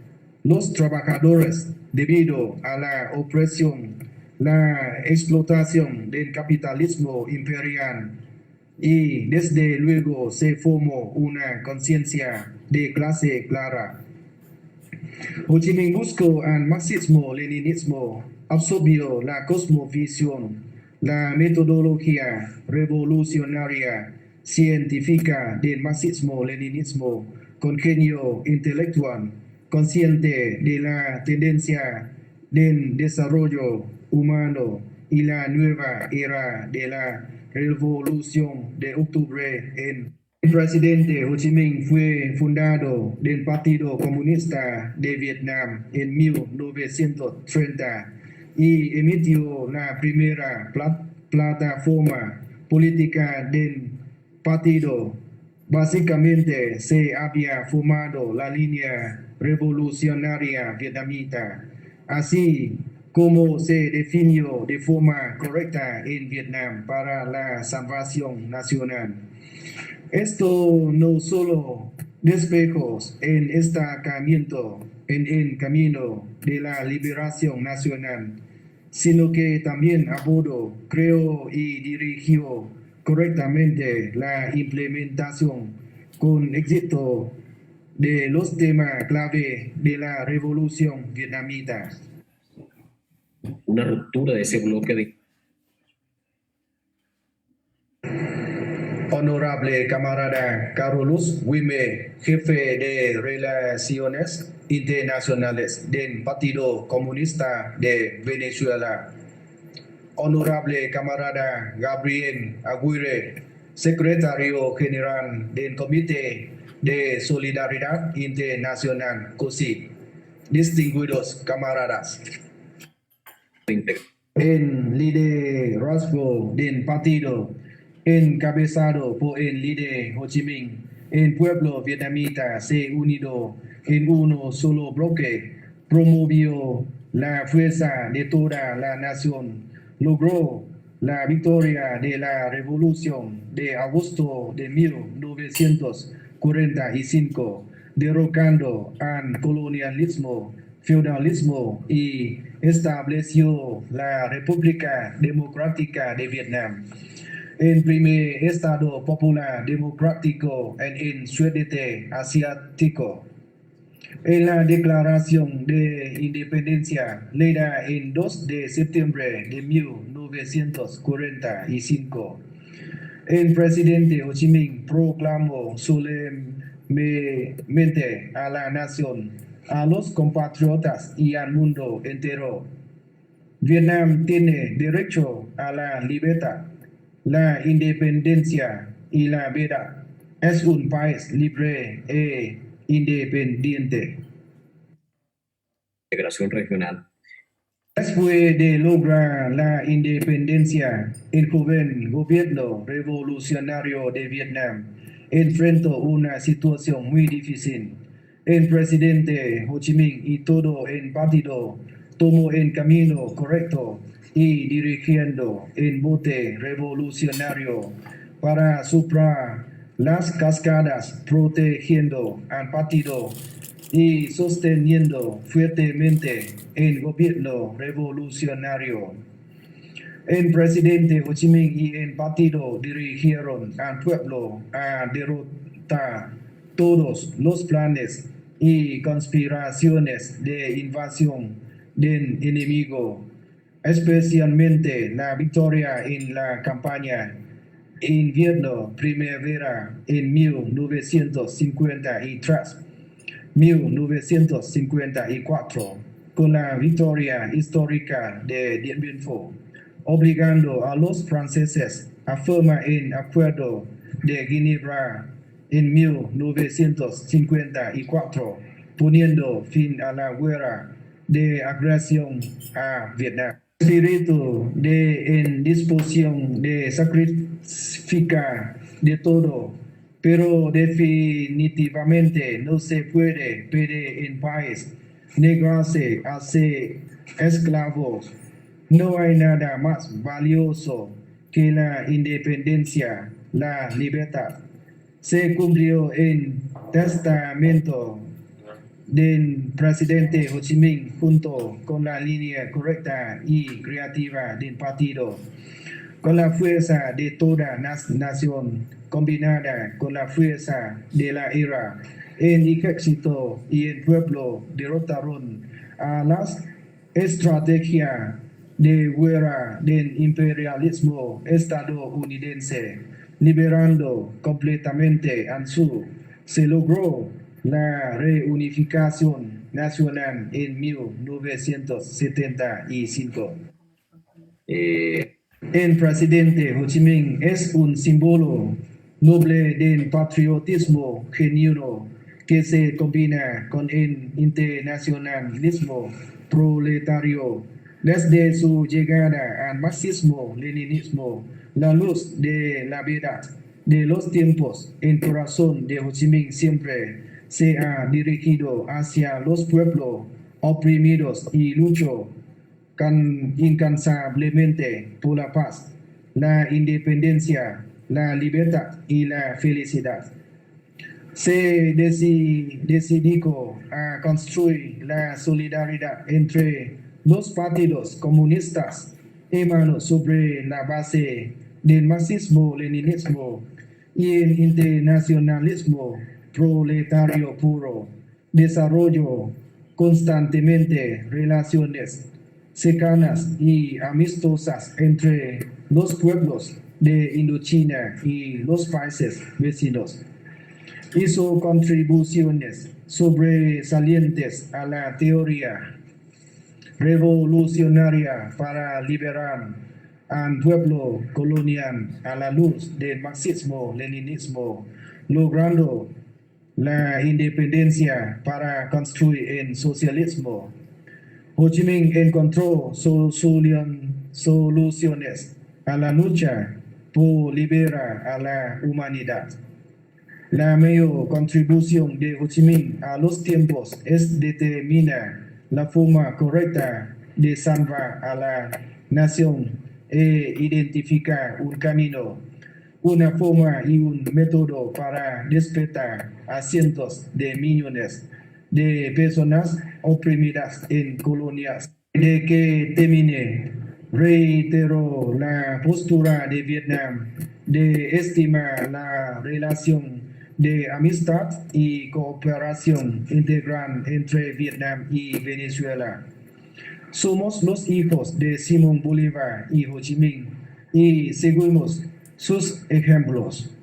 Speaker 8: los trabajadores debido a la opresión, la explotación del capitalismo imperial, y desde luego se formó una conciencia de clase clara. Ho Chi Minh buscó al marxismo-leninismo, absorbió la cosmovisión, la metodología revolucionaria científica del marxismo-leninismo con genio intelectual, consciente de la tendencia del desarrollo humano y la nueva era de la Revolución de Octubre. El presidente Ho Chi Minh fue fundador del Partido Comunista de Vietnam en 1930 y emitió la primera plataforma política del partido. Básicamente se había formado la línea revolucionaria vietnamita, así como se definió de forma correcta en Vietnam para la salvación nacional. Esto no solo despejos en estancamiento en el camino de la liberación nacional, sino que también abordó, creó y dirigió correctamente la implementación con éxito de los temas clave de la revolución vietnamita.
Speaker 2: Una ruptura de ese bloque de
Speaker 8: Honorable camarada Carlos Wime, jefe de Relaciones Internacionales del Partido Comunista de Venezuela. Honorable camarada Gabriel Aguirre, secretario general del Comité de Solidaridad Internacional, COSI. Distinguidos camaradas. En liderazgo del partido encabezado por el líder Ho Chi Minh, el pueblo vietnamita se unió en uno solo bloque, promovió la fuerza de toda la nación, logró la victoria de la Revolución de agosto de 1945, derrocando al colonialismo, feudalismo y estableció la República Democrática de Vietnam, el primer Estado popular democrático en el sudeste asiático. En la Declaración de Independencia, leída el 2 de septiembre de 1945, el presidente Ho Chi Minh proclamó solemnemente a la nación, a los compatriotas y al mundo entero: Vietnam tiene derecho a la libertad, la independencia y la verdad. Es un país libre e independiente.
Speaker 2: integración regional.
Speaker 8: Después de lograr la independencia, el joven gobierno revolucionario de Vietnam enfrentó una situación muy difícil. El presidente Ho Chi Minh y todo el partido tomó el camino correcto y dirigiendo el bote revolucionario para superar las cascadas, protegiendo al partido y sosteniendo fuertemente el gobierno revolucionario. El presidente Ho Chi Minh y el partido dirigieron al pueblo a derrotar todos los planes y conspiraciones de invasión del enemigo, especialmente la victoria en la campaña invierno-primavera en 1953. 1954, con la victoria histórica de Dien Bien Phu, obligando a los franceses a firmar el Acuerdo de Ginebra en 1954, poniendo fin a la guerra de agresión a Vietnam. El espíritu de indisposición de sacrificar de todo, pero definitivamente no se puede pedir en país negarse a ser esclavos. No hay nada más valioso que la independencia, la libertad. Se cumplió el testamento del presidente Ho Chi Minh junto con la línea correcta y creativa del partido, con la fuerza de toda nación combinada con la fuerza de la era el ejército y el pueblo derrotaron a las estrategias de guerra del imperialismo estadounidense, liberando completamente al sur. Se logró la reunificación nacional en 1975. El presidente Ho Chi Minh es un símbolo noble del patriotismo genuino que se combina con el internacionalismo proletario. Desde su llegada al marxismo-leninismo, la luz de la verdad de los tiempos, el corazón de Ho Chi Minh siempre se ha dirigido hacia los pueblos oprimidos y luchó incansablemente por la paz, la independencia, la libertad y la felicidad. Se decidió a construir la solidaridad entre los partidos comunistas hermanos sobre la base del marxismo-leninismo y el internacionalismo proletario puro. Desarrolló constantemente relaciones cercanas y amistosas entre los pueblos de Indochina y los países vecinos. Hizo contribuciones sobresalientes a la teoría revolucionaria para liberar al pueblo colonial a la luz del marxismo-leninismo, logrando la independencia para construir el socialismo. Ho Chi Minh encontró soluciones a la lucha por liberar a la humanidad. La mayor contribución de Ho Chi Minh a los tiempos es determinar la forma correcta de salvar a la nación e identificar un camino, una forma y un método para despertar a cientos de millones de personas oprimidas en colonias. De que termine, reitero la postura de Vietnam de estimar la relación de amistad y cooperación integral entre Vietnam y Venezuela. Somos los hijos de Simón Bolívar y Ho Chi Minh y seguimos sus ejemplos.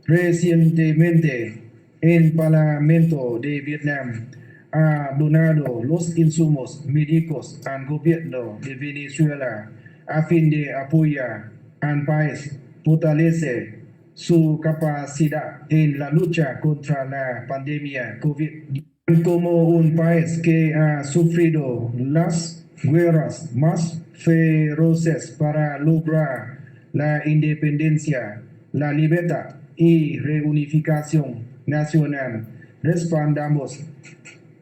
Speaker 8: Recientemente, el Parlamento de Vietnam ha donado los insumos médicos al gobierno de Venezuela a fin de apoyar al país, fortalecer su capacidad en la lucha contra la pandemia COVID. Como un país que ha sufrido las guerras más feroces para lograr la independencia, la libertad y reunificación nacional, respaldamos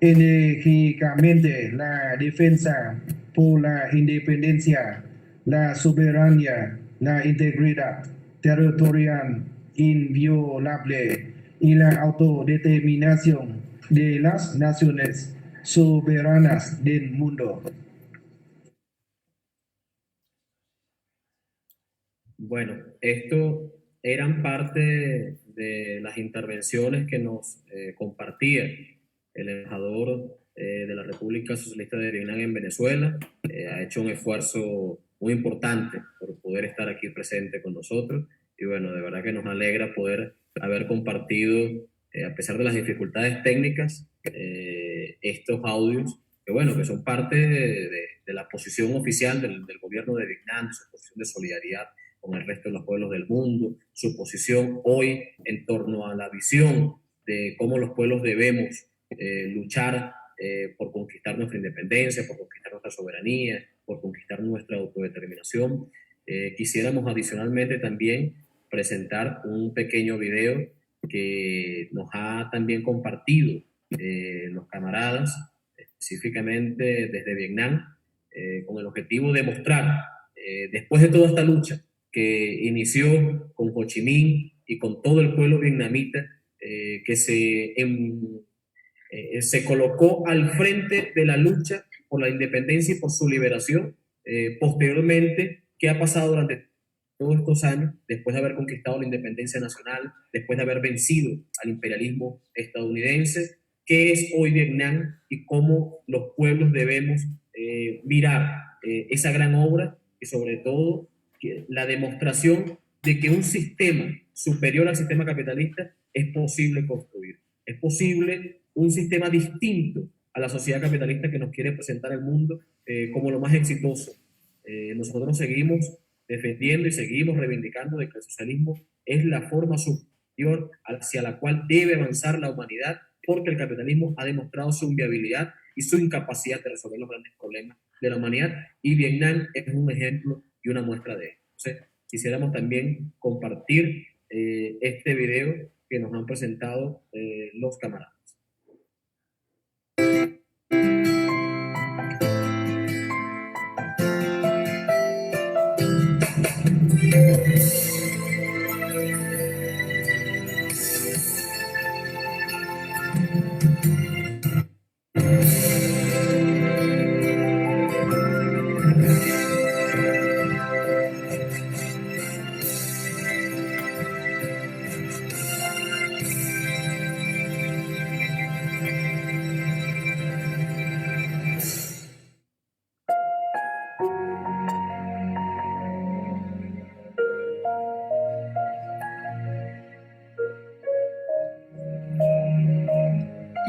Speaker 8: enérgicamente la defensa por la independencia, la soberanía, la integridad territorial inviolable y la autodeterminación de las naciones soberanas del mundo.
Speaker 2: Bueno, esto eran parte de las intervenciones que nos compartía el embajador de la República Socialista de Vietnam en Venezuela. Ha hecho un esfuerzo muy importante por poder estar aquí presente con nosotros y bueno, de verdad que nos alegra poder haber compartido, a pesar de las dificultades técnicas, estos audios que bueno, que son parte de la posición oficial del gobierno de Vietnam, su posición de solidaridad con el resto de los pueblos del mundo, su posición hoy en torno a la visión de cómo los pueblos debemos luchar por conquistar nuestra independencia, por conquistar nuestra soberanía, por conquistar nuestra autodeterminación. Quisiéramos adicionalmente también presentar un pequeño video que nos ha también compartido los camaradas, específicamente desde Vietnam, con el objetivo de mostrar, después de toda esta lucha que inició con Ho Chi Minh y con todo el pueblo vietnamita, que se colocó al frente de la lucha por la independencia y por su liberación, posteriormente, ¿qué ha pasado durante todos estos años, después de haber conquistado la independencia nacional, después de haber vencido al imperialismo estadounidense, qué es hoy Vietnam y cómo los pueblos debemos mirar esa gran obra y sobre todo la demostración de que un sistema superior al sistema capitalista es posible construir. Es posible un sistema distinto a la sociedad capitalista que nos quiere presentar el mundo como lo más exitoso. Nosotros seguimos defendiendo y seguimos reivindicando de que el socialismo es la forma superior hacia la cual debe avanzar la humanidad, porque el capitalismo ha demostrado su inviabilidad y su incapacidad de resolver los grandes problemas de la humanidad, y Vietnam es un ejemplo y una muestra de eso. Entonces, quisiéramos también compartir este video que nos han presentado los camaradas.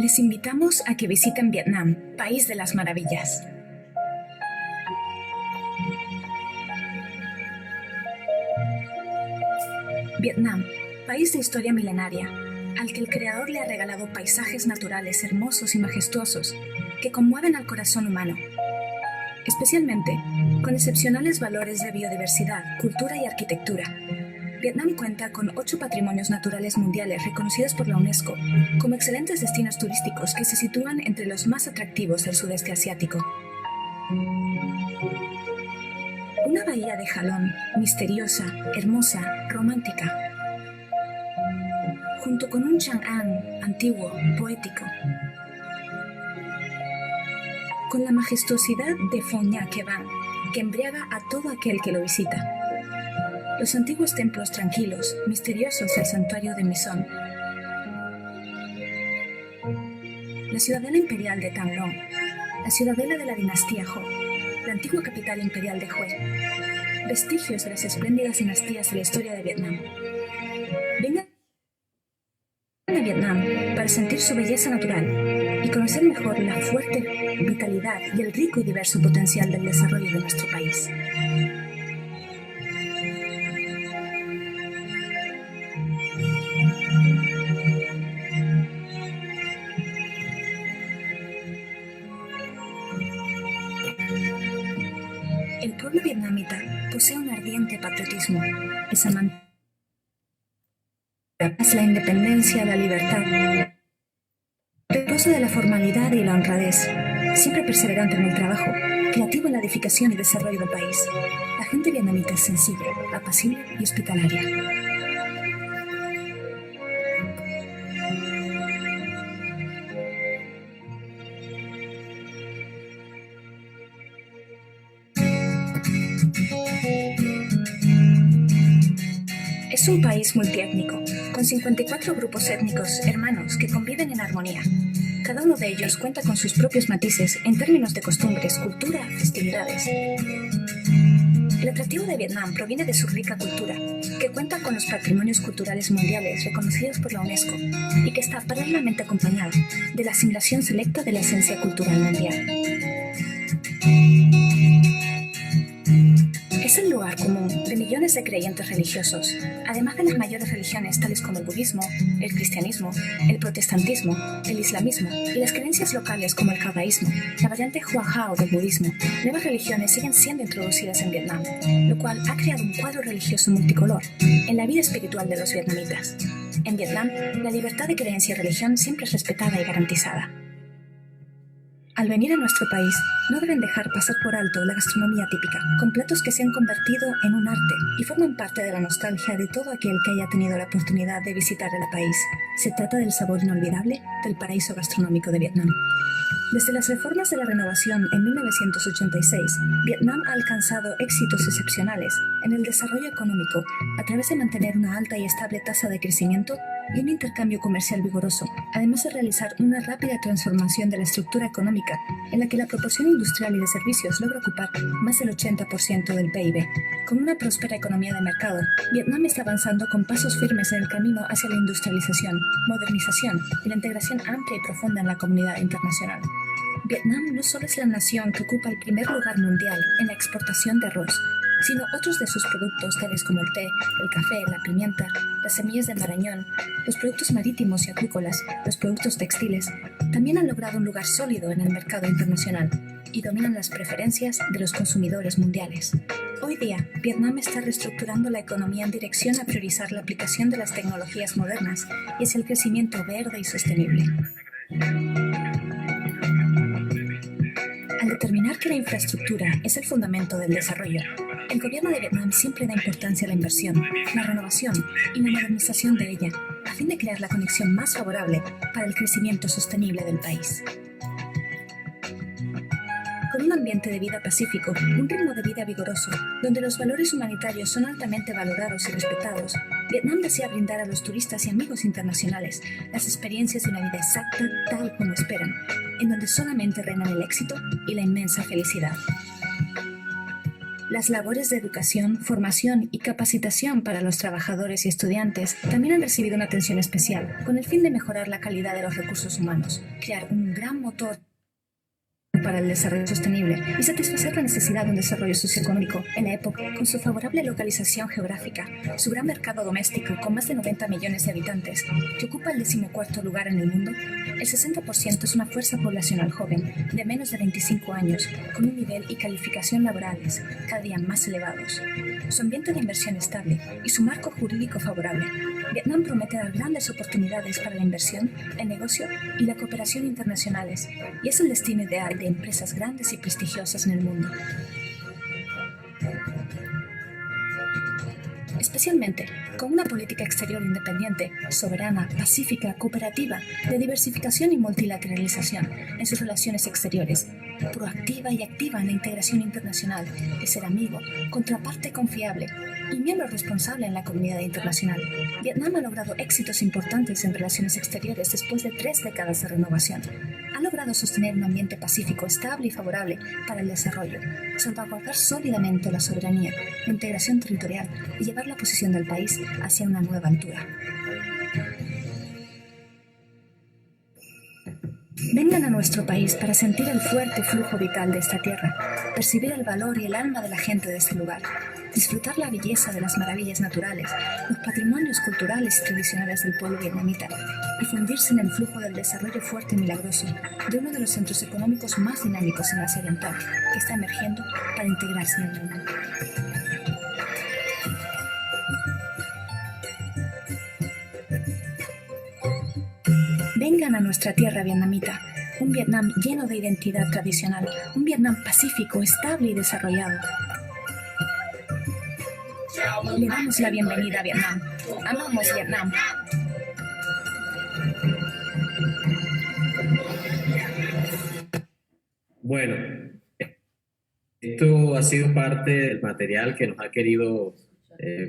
Speaker 9: Les invitamos a que visiten Vietnam, país de las maravillas. Vietnam, país de historia milenaria, al que el Creador le ha regalado paisajes naturales hermosos y majestuosos que conmueven al corazón humano, especialmente con excepcionales valores de biodiversidad, cultura y arquitectura. Vietnam cuenta con 8 patrimonios naturales mundiales reconocidos por la UNESCO como excelentes destinos turísticos que se sitúan entre los más atractivos del sudeste asiático. Una bahía de Halong, misteriosa, hermosa, romántica, junto con un Chang'an antiguo, poético, con la majestuosidad de Phong Nha Ke Bang, que embriaga a todo aquel que lo visita. Los antiguos templos tranquilos, misteriosos del santuario de Mison. La ciudadela imperial de Tam Long, la ciudadela de la dinastía Ho, la antigua capital imperial de Hue, vestigios de las espléndidas dinastías de la historia de Vietnam. Vengan a Vietnam para sentir su belleza natural y conocer mejor la fuerte vitalidad y el rico y diverso potencial del desarrollo de nuestro país. El pueblo vietnamita posee un ardiente patriotismo, es amante de la independencia, la libertad, respetuoso de la formalidad y la honradez, siempre perseverante en el trabajo, creativo en la edificación y desarrollo del país. La gente vietnamita es sencilla, apacible y hospitalaria. Es un país multiétnico, con 54 grupos étnicos hermanos que conviven en armonía. Cada uno de ellos cuenta con sus propios matices en términos de costumbres, cultura, festividades. El atractivo de Vietnam proviene de su rica cultura, que cuenta con los patrimonios culturales mundiales reconocidos por la UNESCO y que está paralelamente acompañada de la asimilación selecta de la esencia cultural mundial. Es el lugar común de millones de creyentes religiosos, además de las mayores religiones tales como el budismo, el cristianismo, el protestantismo, el islamismo y las creencias locales como el taoísmo, la variante Hua Hao del budismo. Nuevas religiones siguen siendo introducidas en Vietnam, lo cual ha creado un cuadro religioso multicolor en la vida espiritual de los vietnamitas. En Vietnam, la libertad de creencia y religión siempre es respetada y garantizada. Al venir a nuestro país, no deben dejar pasar por alto la gastronomía típica, con platos que se han convertido en un arte y forman parte de la nostalgia de todo aquel que haya tenido la oportunidad de visitar el país. Se trata del sabor inolvidable del paraíso gastronómico de Vietnam. Desde las reformas de la renovación en 1986, Vietnam ha alcanzado éxitos excepcionales en el desarrollo económico a través de mantener una alta y estable tasa de crecimiento y un intercambio comercial vigoroso, además de realizar una rápida transformación de la estructura económica en la que la proporción industrial y de servicios logra ocupar más del 80% del PIB. Con una próspera economía de mercado, Vietnam está avanzando con pasos firmes en el camino hacia la industrialización, modernización y la integración amplia y profunda en la comunidad internacional. Vietnam no solo es la nación que ocupa el primer lugar mundial en la exportación de arroz, sino otros de sus productos tales como el té, el café, la pimienta, las semillas de marañón, los productos marítimos y acuícolas, los productos textiles, también han logrado un lugar sólido en el mercado internacional y dominan las preferencias de los consumidores mundiales. Hoy día, Vietnam está reestructurando la economía en dirección a priorizar la aplicación de las tecnologías modernas y hacia el crecimiento verde y sostenible. Al determinar que la infraestructura es el fundamento del desarrollo, el gobierno de Vietnam siempre da importancia a la inversión, la renovación y la modernización de ella, a fin de crear la conexión más favorable para el crecimiento sostenible del país. Con un ambiente de vida pacífico, un ritmo de vida vigoroso, donde los valores humanitarios son altamente valorados y respetados, Vietnam desea brindar a los turistas y amigos internacionales las experiencias de una vida exacta tal como esperan, en donde solamente reinan el éxito y la inmensa felicidad. Las labores de educación, formación y capacitación para los trabajadores y estudiantes también han recibido una atención especial, con el fin de mejorar la calidad de los recursos humanos, crear un gran motor para el desarrollo sostenible y satisfacer la necesidad de un desarrollo socioeconómico en la época. Con su favorable localización geográfica, su gran mercado doméstico con más de 90 millones de habitantes, que ocupa el 14º lugar en el mundo, el 60% es una fuerza poblacional joven de menos de 25 años, con un nivel y calificación laborales cada día más elevados. Su ambiente de inversión estable y su marco jurídico favorable, Vietnam promete dar grandes oportunidades para la inversión, el negocio y la cooperación internacionales, y es el destino ideal de empresas grandes y prestigiosas en el mundo. Especialmente con una política exterior independiente, soberana, pacífica, cooperativa, de diversificación y multilateralización en sus relaciones exteriores, proactiva y activa en la integración internacional, de ser amigo, contraparte confiable y miembro responsable en la comunidad internacional. Vietnam ha logrado éxitos importantes en relaciones exteriores después de 3 décadas de renovación. Ha logrado sostener un ambiente pacífico, estable y favorable para el desarrollo, salvaguardar sólidamente la soberanía, la integración territorial y llevar la posición del país hacia una nueva altura. Vengan a nuestro país para sentir el fuerte flujo vital de esta tierra, percibir el valor y el alma de la gente de este lugar, disfrutar la belleza de las maravillas naturales, los patrimonios culturales y tradicionales del pueblo vietnamita y fundirse en el flujo del desarrollo fuerte y milagroso de uno de los centros económicos más dinámicos en Asia Oriental, que está emergiendo para integrarse en el mundo. Vengan a nuestra tierra vietnamita, un Vietnam lleno de identidad tradicional, un Vietnam pacífico, estable y desarrollado. Le damos la bienvenida a Vietnam. Amamos Vietnam.
Speaker 2: Bueno, esto ha sido parte del material que nos ha querido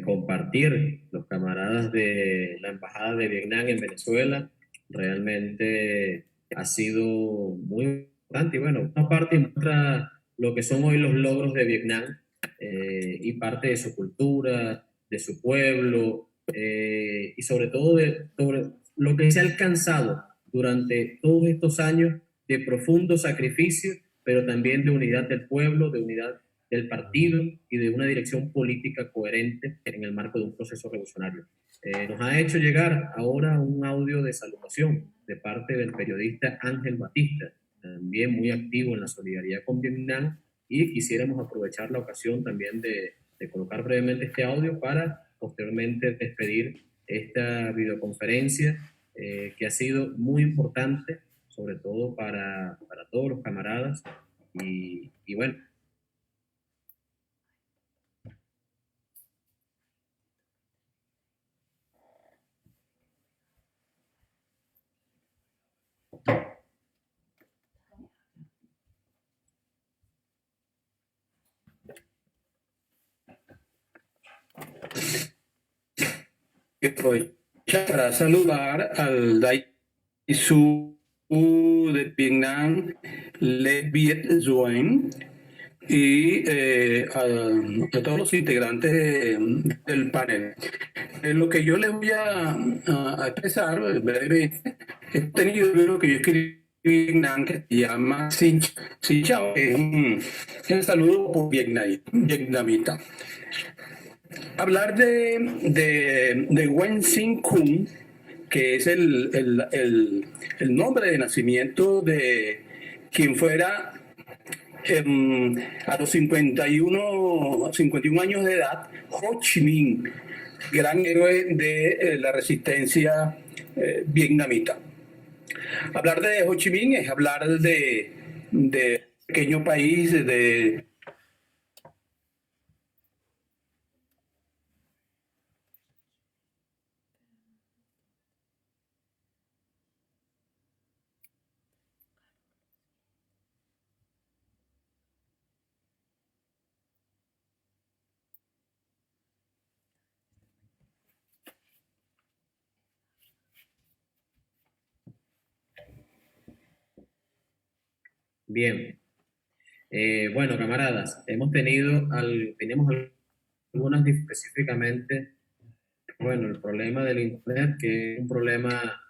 Speaker 2: compartir los camaradas de la Embajada de Vietnam en Venezuela. Realmente ha sido muy importante y bueno, una parte muestra lo que son hoy los logros de Vietnam y parte de su cultura, de su pueblo y sobre todo sobre lo que se ha alcanzado durante todos estos años de profundo sacrificio, pero también de unidad del pueblo, de unidad del partido y de una dirección política coherente en el marco de un proceso revolucionario. Nos ha hecho llegar ahora un audio de saludación de parte del periodista Ángel Batista, también muy activo en la solidaridad con Vietnam, y quisiéramos aprovechar la ocasión también de colocar brevemente este audio para posteriormente despedir esta videoconferencia que ha sido muy importante, sobre todo para todos los camaradas. Y bueno,
Speaker 10: Aprovechar para saludar al Daisu de Vietnam, Le Viet Duyen, y a todos los integrantes del panel. Lo que yo les voy a expresar brevemente, he tenido un libro que yo escribí en Vietnam que se llama Xin Chao, que es un saludo por vietnamita. Hablar de Nguyen Sinh Khun, que es el nombre de nacimiento de quien fuera a los 51 años de edad, Ho Chi Minh, gran héroe de la resistencia vietnamita. Hablar de Ho Chi Minh es hablar de pequeño país, de
Speaker 2: bien. Bueno, camaradas, tenemos algunas específicamente, bueno, el problema del Internet, que es un problema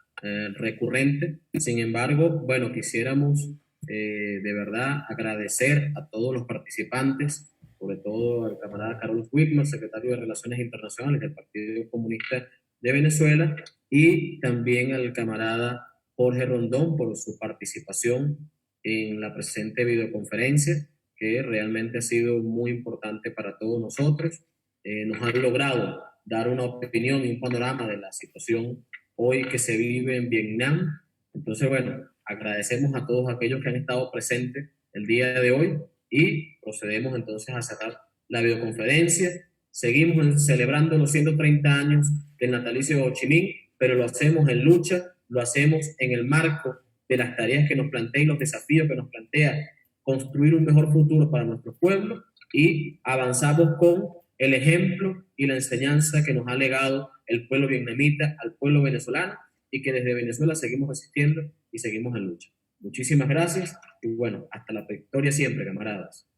Speaker 2: recurrente. Sin embargo, bueno, quisiéramos de verdad agradecer a todos los participantes, sobre todo al camarada Carlos Whitmer, secretario de Relaciones Internacionales del Partido Comunista de Venezuela, y también al camarada Jorge Rondón por su participación en la presente videoconferencia, que realmente ha sido muy importante para todos nosotros. Nos han logrado dar una opinión y un panorama de la situación hoy que se vive en Vietnam. Entonces, bueno, agradecemos a todos aquellos que han estado presentes el día de hoy y procedemos entonces a cerrar la videoconferencia. Seguimos celebrando los 130 años del natalicio de Ho Chi Minh, pero lo hacemos en lucha, lo hacemos en el marco de las tareas que nos plantea y los desafíos que nos plantea construir un mejor futuro para nuestro pueblo, y avanzamos con el ejemplo y la enseñanza que nos ha legado el pueblo vietnamita al pueblo venezolano, y que desde Venezuela seguimos resistiendo y seguimos en lucha. Muchísimas gracias y bueno, hasta la victoria siempre, camaradas.